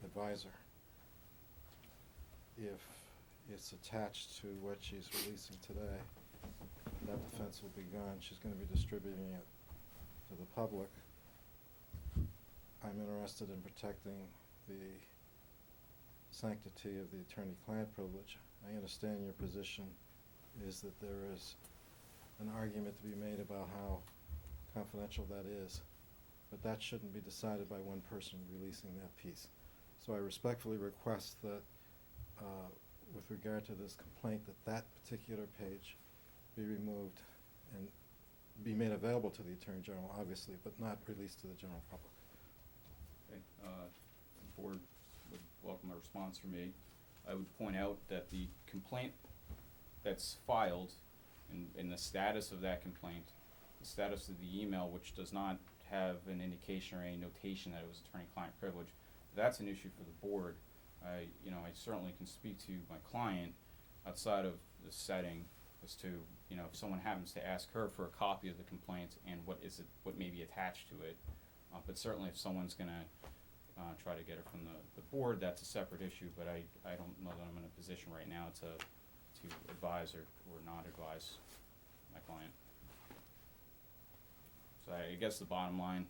advisor. If it's attached to what she's releasing today, that defense will be gone. She's going to be distributing it to the public. I'm interested in protecting the sanctity of the attorney-client privilege. I understand your position is that there is an argument to be made about how confidential that is, but that shouldn't be decided by one person releasing that piece. So I respectfully request that with regard to this complaint, that particular page be removed and be made available to the Attorney General, obviously, but not released to the general public. Okay. The board would welcome a response from me. I would point out that the complaint that's filed and the status of that complaint, the status of the email, which does not have an indication or any notation that it was attorney-client privilege, that's an issue for the board. I certainly can speak to my client outside of the setting as to, if someone happens to ask her for a copy of the complaint and what may be attached to it. But certainly if someone's gonna try to get it from the board, that's a separate issue, but I don't know that I'm in a position right now to advise or not advise my client. So I guess the bottom line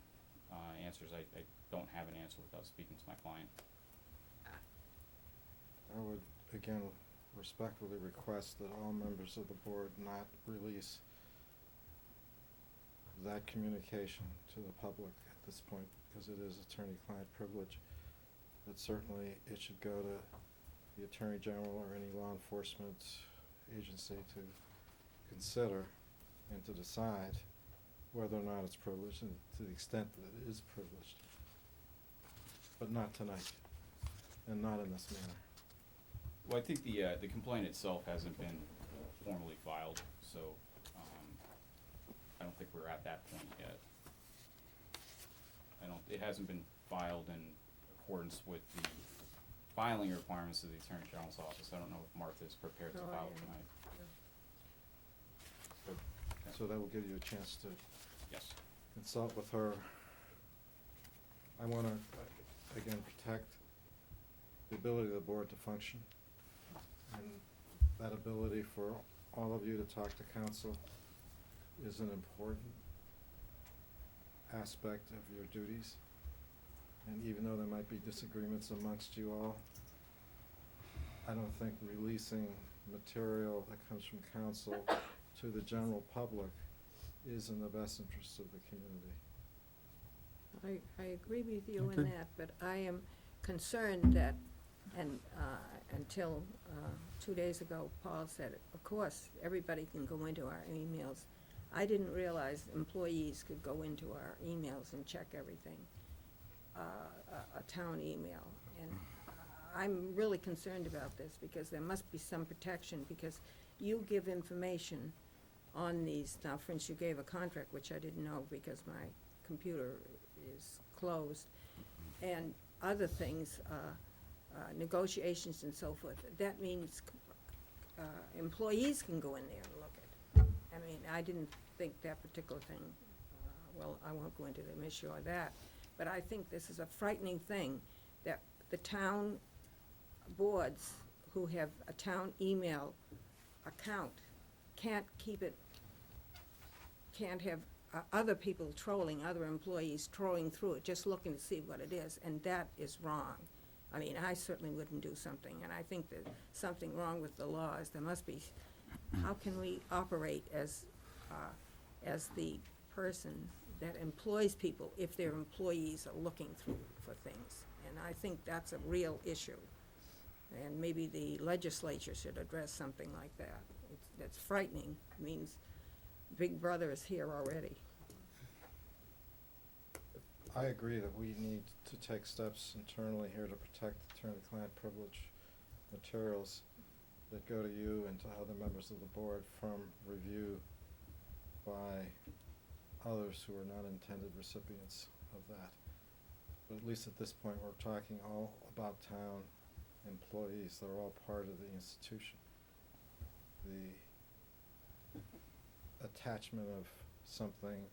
answer is I don't have an answer without speaking to my client. I would, again, respectfully request that all members of the board not release that communication to the public at this point, because it is attorney-client privilege. But certainly it should go to the Attorney General or any law enforcement agency to consider and to decide whether or not it's privileged, and to the extent that it is privileged. but not tonight, and not in this manner. Well, I think the complaint itself hasn't been formally filed, so I don't think we're at that point yet. It hasn't been filed in accordance with the filing requirements of the Attorney General's office. I don't know if Martha is prepared to Oh, file yeah. tonight. But, So that will give you a chance to yes. consult with her. I want to, again, protect the ability of the board to function, and that ability for all of you to talk to council is an important aspect of your duties. And even though there might be disagreements amongst you all, I don't think releasing material that comes from council to the general public is in the best interest of the community. I agree with you in Okay. that, but I am concerned that, and until 2 days ago, Paul said, of course, everybody can go into our emails. I didn't realize employees could go into our emails and check everything, a town email. And I'm really concerned about this, because there must be some protection, because you give information on these. Now, for instance, you gave a contract, which I didn't know because my computer is closed, and other things, negotiations and so forth. That means employees can go in there and look at. I mean, I didn't think that particular thing, well, I won't go into the issue of that, but I think this is a frightening thing, that the town boards who have a town email account can't keep it, can't have other people trolling, other employees trolling through it, just looking to see what it is, and that is wrong. I mean, I certainly wouldn't do something, and I think there's something wrong with the laws. There must be, how can we operate as the person that employs people if their employees are looking through for things? And I think that's a real issue, and maybe the legislature should address something like that. That's frightening. It means Big Brother is here already. I agree that we need to take steps internally here to protect attorney-client privilege materials that go to you and to other members of the board from review by others who are not intended recipients of that. But at least at this point, we're talking all about town employees. They're all part of the institution. The attachment of something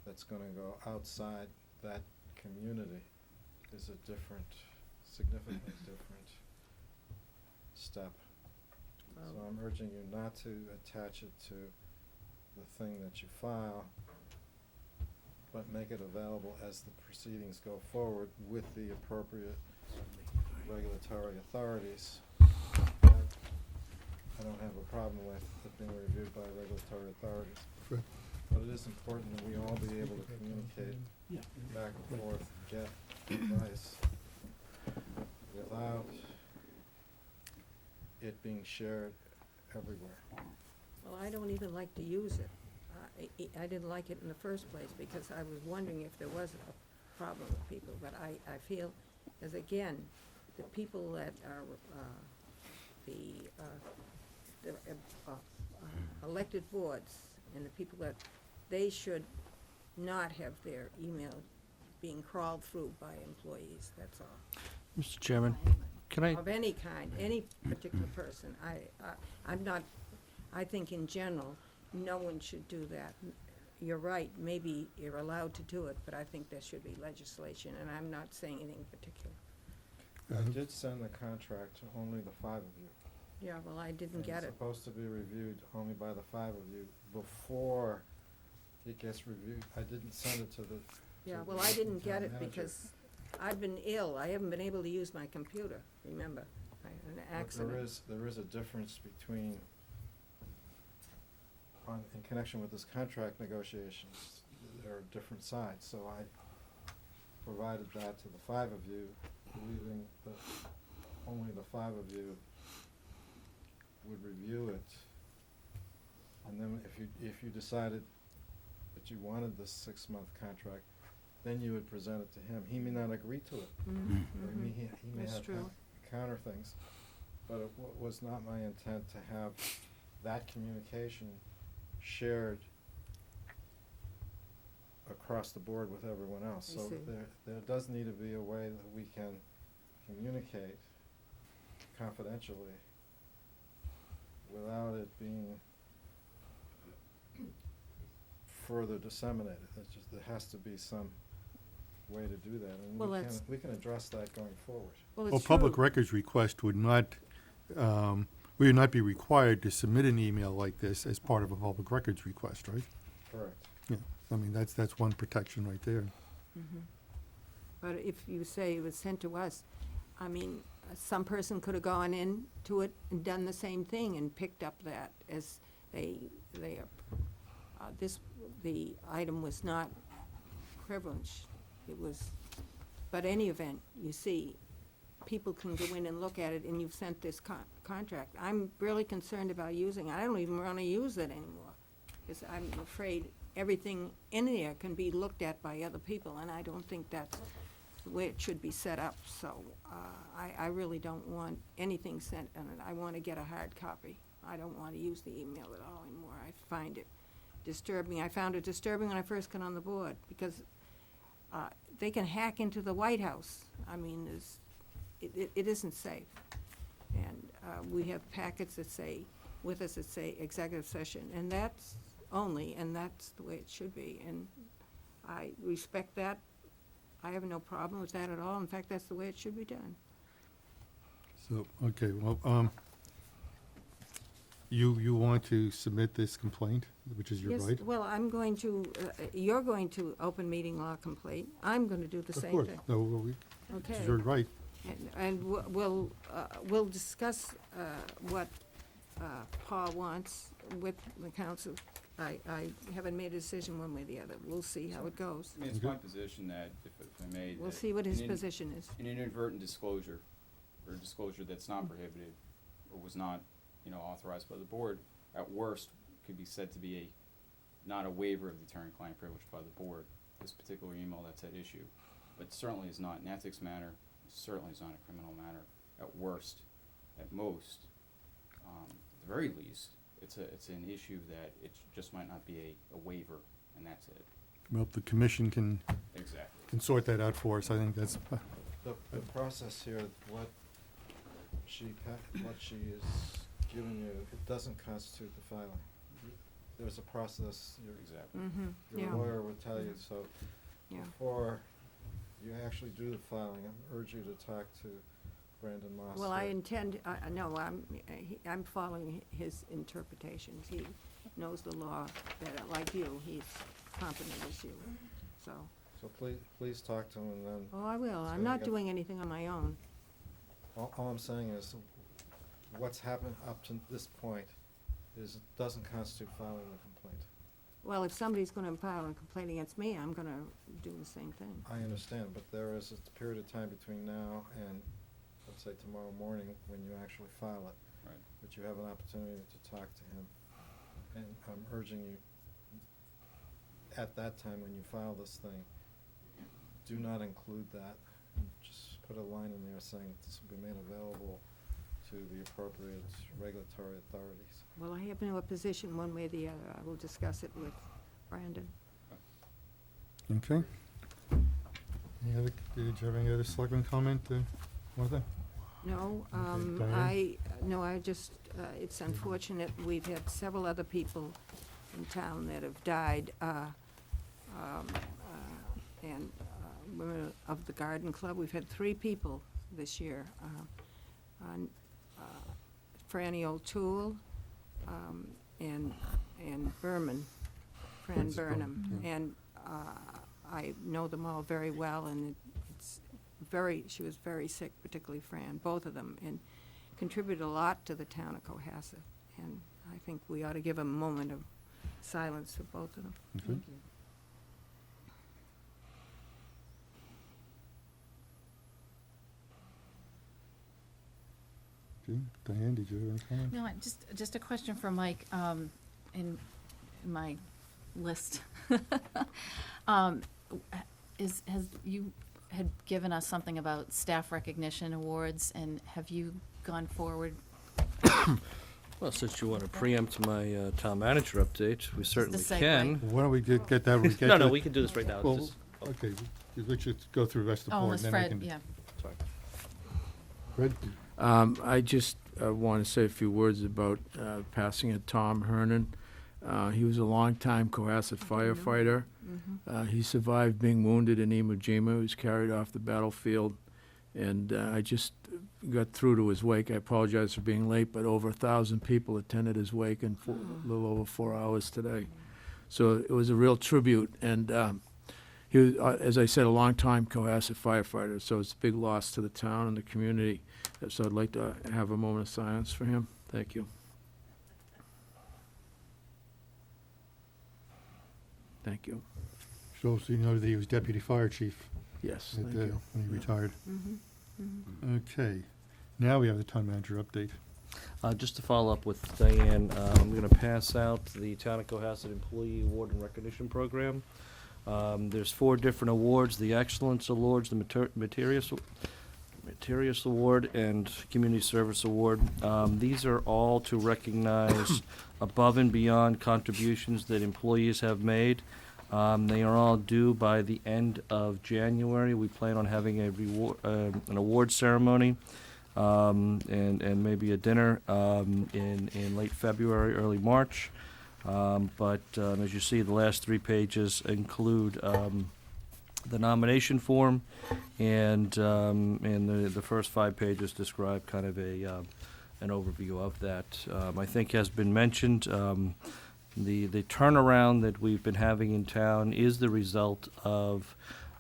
that's going to go outside that community is a different, significantly different step. So I'm urging you not to attach it to the thing that you file, but make it available as the proceedings go forward with the appropriate regulatory authorities. I don't have a problem with it being reviewed by regulatory authorities. Good. But it is important that we all be able to communicate back and forth, get advice without it being shared everywhere. Well, I don't even like to use it. I didn't like it in the first place because I was wondering if there was a problem with people. But I feel, as again, the people that are the elected boards and the people that, they should not have their email being crawled through by employees, that's all. Mr. Chairman, can I? Of any kind, any particular person. I'm not, I think in general, no one should do that. You're right, maybe you're allowed to do it, but I think there should be legislation, and I'm not saying anything particular. I did send the contract to only the 5 of you. Yeah, well, I didn't And get it. it's supposed to be reviewed only by the 5 of you before it gets reviewed. I didn't send it to the. Yeah, to well, the I didn't get town it manager. because I've been ill. I haven't been able to use my computer, remember? I had an But accident. there is a difference between, in connection with this contract negotiations, there are different sides. So I provided that to the 5 of you, believing that only the 5 of you would review it. And then if you decided that you wanted this 6-month contract, then you would present it to him. He may not agree to it. Mhm, Or mhm. he may That's have true. counter things. But it was not my intent to have that communication shared across the board with everyone else. I So see. there does need to be a way that we can communicate confidentially without it being further disseminated. It's just, there has to be some way to do that, and Well, that's- we can address that going forward. Well, Well, it's public true. records request would not, we would not be required to submit an email like this as part of a public records request, right? Correct. Yeah, I mean, that's one protection right there. Mhm. But if you say it was sent to us, I mean, some person could have gone into it and done the same thing and picked up that as the item was not privileged. It was, but any event, you see, people can go in and look at it, and you've sent this contract. I'm really concerned about using it. I don't even want to use it anymore, because I'm afraid everything in there can be looked at by other people, and I don't think that's the way it should be set up. So I really don't want anything sent on it. I want to get a hard copy. I don't want to use the email at all anymore. I find it disturbing. I found it disturbing when I first got on the board, because they can hack into the White House. I mean, it isn't safe. And we have packets that say, with us that say executive session, and that's the way it should be. And I respect that. I have no problem with that at all. In fact, that's the way it should be done. So, okay, well, you want to submit this complaint, which is your Yes, right? well, I'm going to, you're going to open meeting law complaint. I'm going to do the Of same course, thing. no, well, Okay. this is your right. And we'll discuss what Paul wants with the council. I haven't made a decision one way or the other. We'll see how it goes. I mean, it's my position that, if I may. We'll that see what his an position is. An inadvertent disclosure, or disclosure that's not prohibited, or was not, authorized by the board, at worst, could be said to be not a waiver of the attorney-client privilege by the board, this particular email that's at issue. But certainly is not an ethics matter, certainly is not a criminal matter, at worst, at most. At the very least, it's an issue that it just might not be a waiver, and that's it. Well, the commission can Exactly. sort that out for us. I think that's, The process here, what she is giving you, it doesn't constitute the filing. There's a process, Exactly. Mm-hmm, your yeah. lawyer would tell you, so Yeah. before you actually do the filing, I urge you to talk to Brandon Moss. Well, I here. intend, no, I'm following his interpretations. He knows the law better, like you. He's competent as you, so. So please talk to him, and then. Oh, I will. so I'm you not get- doing anything on my own. All I'm saying is, what's happened up to this point it doesn't constitute filing a complaint. Well, if somebody's gonna file a complaint against me, I'm gonna do the same thing. I understand, but there is a period of time between now and, let's say, tomorrow morning, when you actually file it. Right. But you have an opportunity to talk to him. And I'm urging you, at that time, when you file this thing, do not include that. Just put a line in there saying this will be made available to the appropriate regulatory authorities. Well, I have no opposition one way or the other. I will discuss it with Brandon. okay. Did you have any other selectman comment, Martha? No, Diane? I just, it's unfortunate. We've had several other people in town that have died, and women of the Garden Club. We've had 3 people this year. Franny O'Toole, and Berman, Fran Frances Burnham. Burnham, yeah. And I know them all very well, and she was very sick, particularly Fran, both of them, and contributed a lot to the town of Cohasset. And I think we ought to give a moment of silence for both of them. Okay. Okay, Diane, did you have any comment? No, just a question for Mike, in my list. You had given us something about staff recognition awards, and have you gone forward? Well, since you want to preempt my town manager update, we certainly segue. can. Why don't we get that? We get No, to- we can do this right now. It's Well, just- okay, let's just go through the rest of the Oh, board, unless and then we Fred, can. yeah. Sorry. Fred? I just want to say a few words about passing of Tom Hernan. He was a longtime Cohasset firefighter. He survived being wounded in Iwo Jima. He was carried off the battlefield. And I just got through to his wake. I apologize for being late, but over 1,000 people attended his wake in a little over 4 hours today. So it was a real tribute. And he was, as I said, a longtime Cohasset firefighter. So it's a big loss to the town and the community. So I'd like to have a moment of silence for him. Thank you. Thank you. So you know that he was deputy fire chief Yes, at, thank you. when he retired. Mm-hmm. Okay, now we have the town manager update. Just to follow up with Diane, I'm going to pass out the Town of Cohasset Employee Award and Recognition Program. There's 4 different awards: the Excellence Awards, the Materius Award, and Community Service Award. These are all to recognize above and beyond contributions that employees have made. They are all due by the end of January. We plan on having a an award ceremony and maybe a dinner in late February, early March. But as you see, the last 3 pages include the nomination form, and the first 5 pages describe kind of an overview of that. I think has been mentioned. The turnaround that we've been having in town is the result of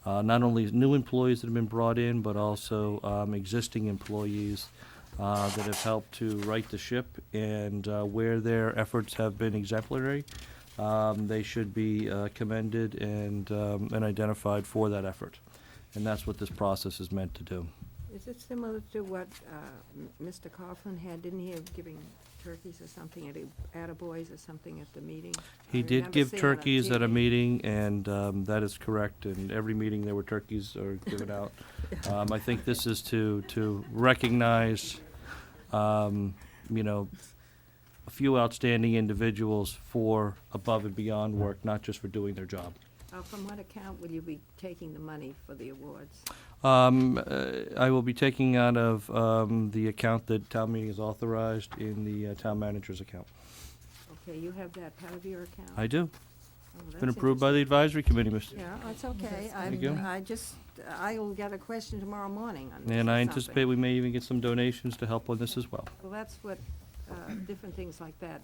not only new employees that have been brought in, but also existing employees that have helped to right the ship, and where their efforts have been exemplary, they should be commended and identified for that effort. And that's what this process is meant to do. Is it similar to what Mr. Coughlin had? Didn't he have giving turkeys or something at Attaboys or something at the meeting? He I did remember give seeing it on turkeys at a TV. meeting, and that is correct. And every meeting there were turkeys are given out. I think this is to recognize, a few outstanding individuals for above and beyond work, not just for doing their job. From what account will you be taking the money for the awards? I will be taking out of the account that town meeting has authorized in the town manager's account. Okay, you have that part of your account? I do. Oh, It's been that's approved by the advisory committee, Mr. Yeah, it's okay. Thank you. I'll get a question tomorrow morning on this And or I something. anticipate we may even get some donations to help on this as well. Well, that's what, different things like that,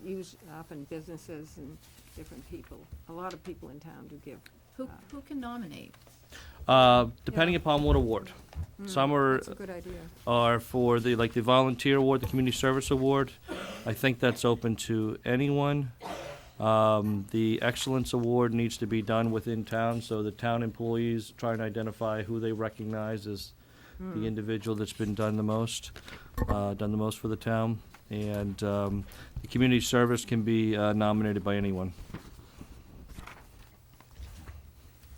use often businesses and different people. A lot of people in town do give. Who can nominate? Depending upon what award. Some are That's a good idea. are for the volunteer award, the community service award. I think that's open to anyone. The excellence award needs to be done within town, so the town employees try and identify who they recognize as the individual that's been done the most for the town. And the community service can be nominated by anyone.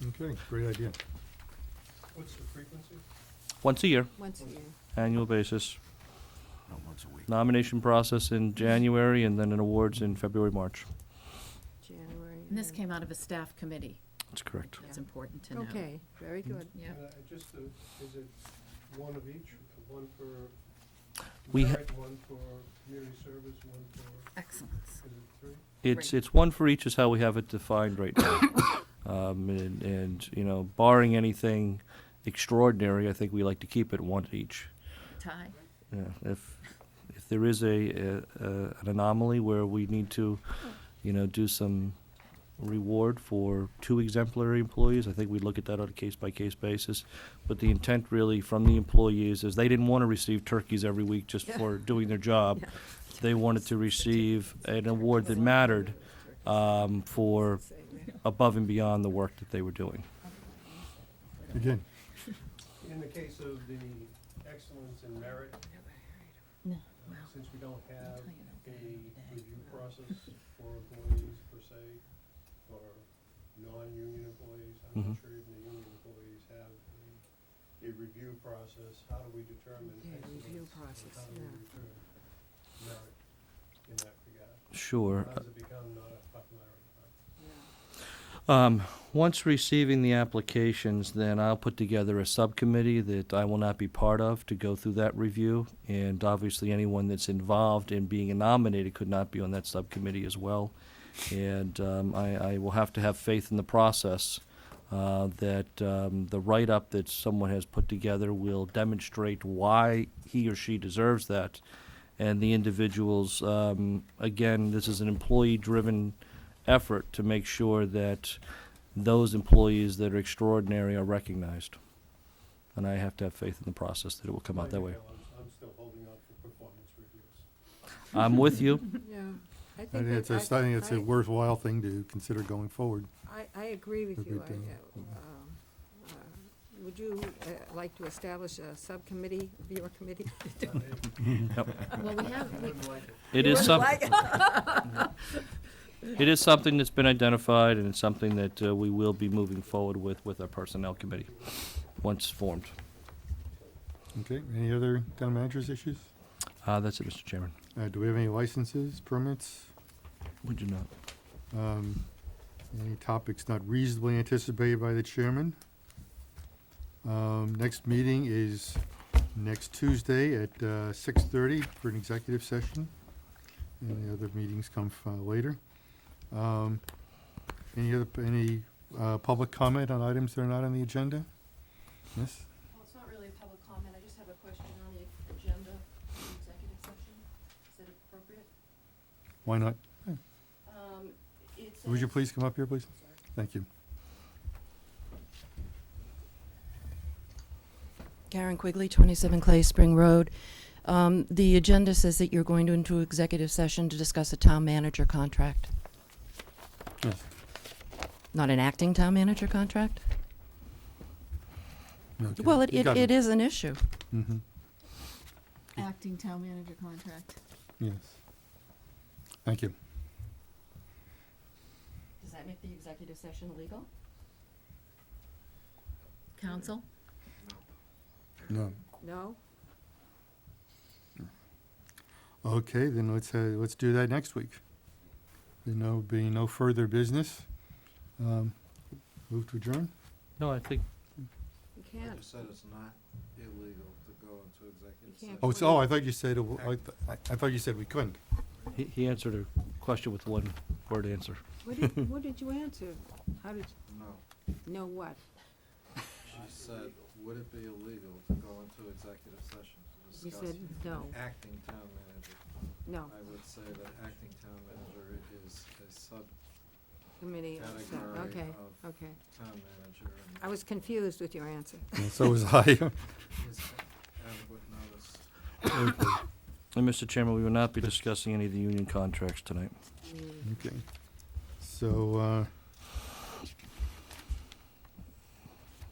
Okay, great idea. What's the frequency? Once a year, Once a year. annual basis. Not once a week. Nomination process in January, and then an awards in February, March. January. And this came out of a staff committee. That's correct. It's important to know. Okay, very good. Yeah. Just, is it one of each? One for We ha- merit, one for community service, one for, Excellence. is it 3? It's one for each is how we have it defined right now. And barring anything extraordinary, I think we like to keep it one each. Tie. Yeah, if there is an anomaly where we need to, do some reward for 2 exemplary employees, I think we'd look at that on a case-by-case basis. But the intent really from the employees is they didn't want to receive turkeys every week just for doing their job. Yeah. They wanted to receive an award that mattered for above and beyond the work that they were doing. Again, In the case of the excellence and merit, since we don't have a review process for employees per se, or non-union employees. I'm Mhm. not sure even the union employees have a review process. How do we determine Yeah, excellence? review and process, How do yeah. we determine merit in that regard? Sure. How does it become not a popularity? Once receiving the applications, then I'll put together a subcommittee that I will not be part of to go through that review. And obviously, anyone that's involved in being nominated could not be on that subcommittee as well. And I will have to have faith in the process that the write-up that someone has put together will demonstrate why he or she deserves that. And the individuals, again, this is an employee-driven effort to make sure that those employees that are extraordinary are recognized. And I have to have faith in the process that it will come out that way. I'm still holding out for performance reviews. I'm with you. Yeah, I I think think it's that, I think it's a worthwhile thing to consider going forward. I agree with Would you. be doing. Would you like to establish a subcommittee of your committee? Well, we have, It is something. It is something that's been identified, and it's something that we will be moving forward with our personnel committee once formed. Okay, any other town managers issues? That's it, Mr. Chairman. Do we have any licenses, permits? We do not. Any topics not reasonably anticipated by the chairman? Next meeting is next Tuesday at 6:30 for an executive session. Any other meetings come later. Any public comment on items that are not on the agenda? Yes? Well, it's not really a public comment. I just have a question on the agenda for the executive session. Is it appropriate? Why not? It Would you says- please come up here, please? Thank you. Karen Quigley, 27 Clay Spring Road. The agenda says that you're going to into executive session to discuss a town manager contract. Yes. Not an acting town manager contract? Okay. Well, You got it is an issue. Mm-hmm. acting town manager contract. Yes. Thank you. Does that make the executive session legal? Council? No. No? Okay, then let's do that next week. There being no further business. Move to adjourn? No, I think You can't. You said it's not illegal to go into executive can't session. I thought you said, I thought you said we couldn't. he answered a question with one word answer. What did you answer? How did, No. know what? She said, would it be illegal to go into executive session to You discuss said no. acting town manager? No. I would say that acting town manager is a Committee, subcategory okay, of okay. town manager I was confused with your answer. And so was I. and is adequate notice. And Mr. Chairman, we will not be discussing any of the union contracts tonight. Okay. So,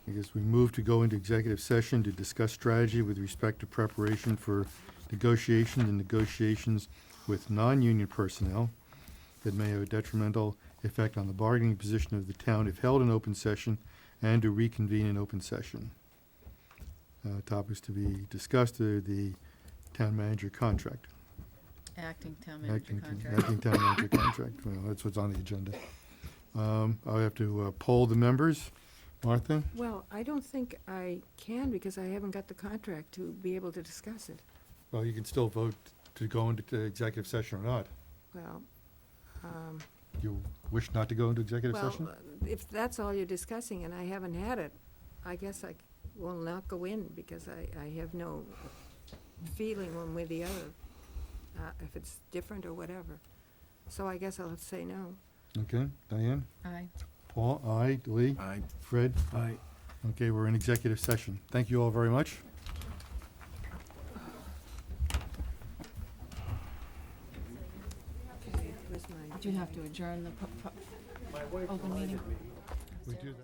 I guess we move to go into executive session to discuss strategy with respect to preparation for negotiations with non-union personnel that may have a detrimental effect on the bargaining position of the town if held in open session, and to reconvene in open session. Topics to be discussed are the town manager contract. Acting town manager Acting contract. town manager contract. Well, that's what's on the agenda. I'll have to poll the members. Martha? Well, I don't think I can because I haven't got the contract to be able to discuss it. Well, you can still vote to go into executive session or not. Well, You wish not to go into executive well, session? if that's all you're discussing and I haven't had it, I guess I will not go in because I have no feeling one way or the other, if it's different or whatever. So I guess I'll have to say no. Okay, Diane? Aye. Paul? Aye. Lee? Aye. Fred? Aye. Okay, we're in executive session. Thank you all very much. Where's my- Do you have to adjourn the open meeting? We do that.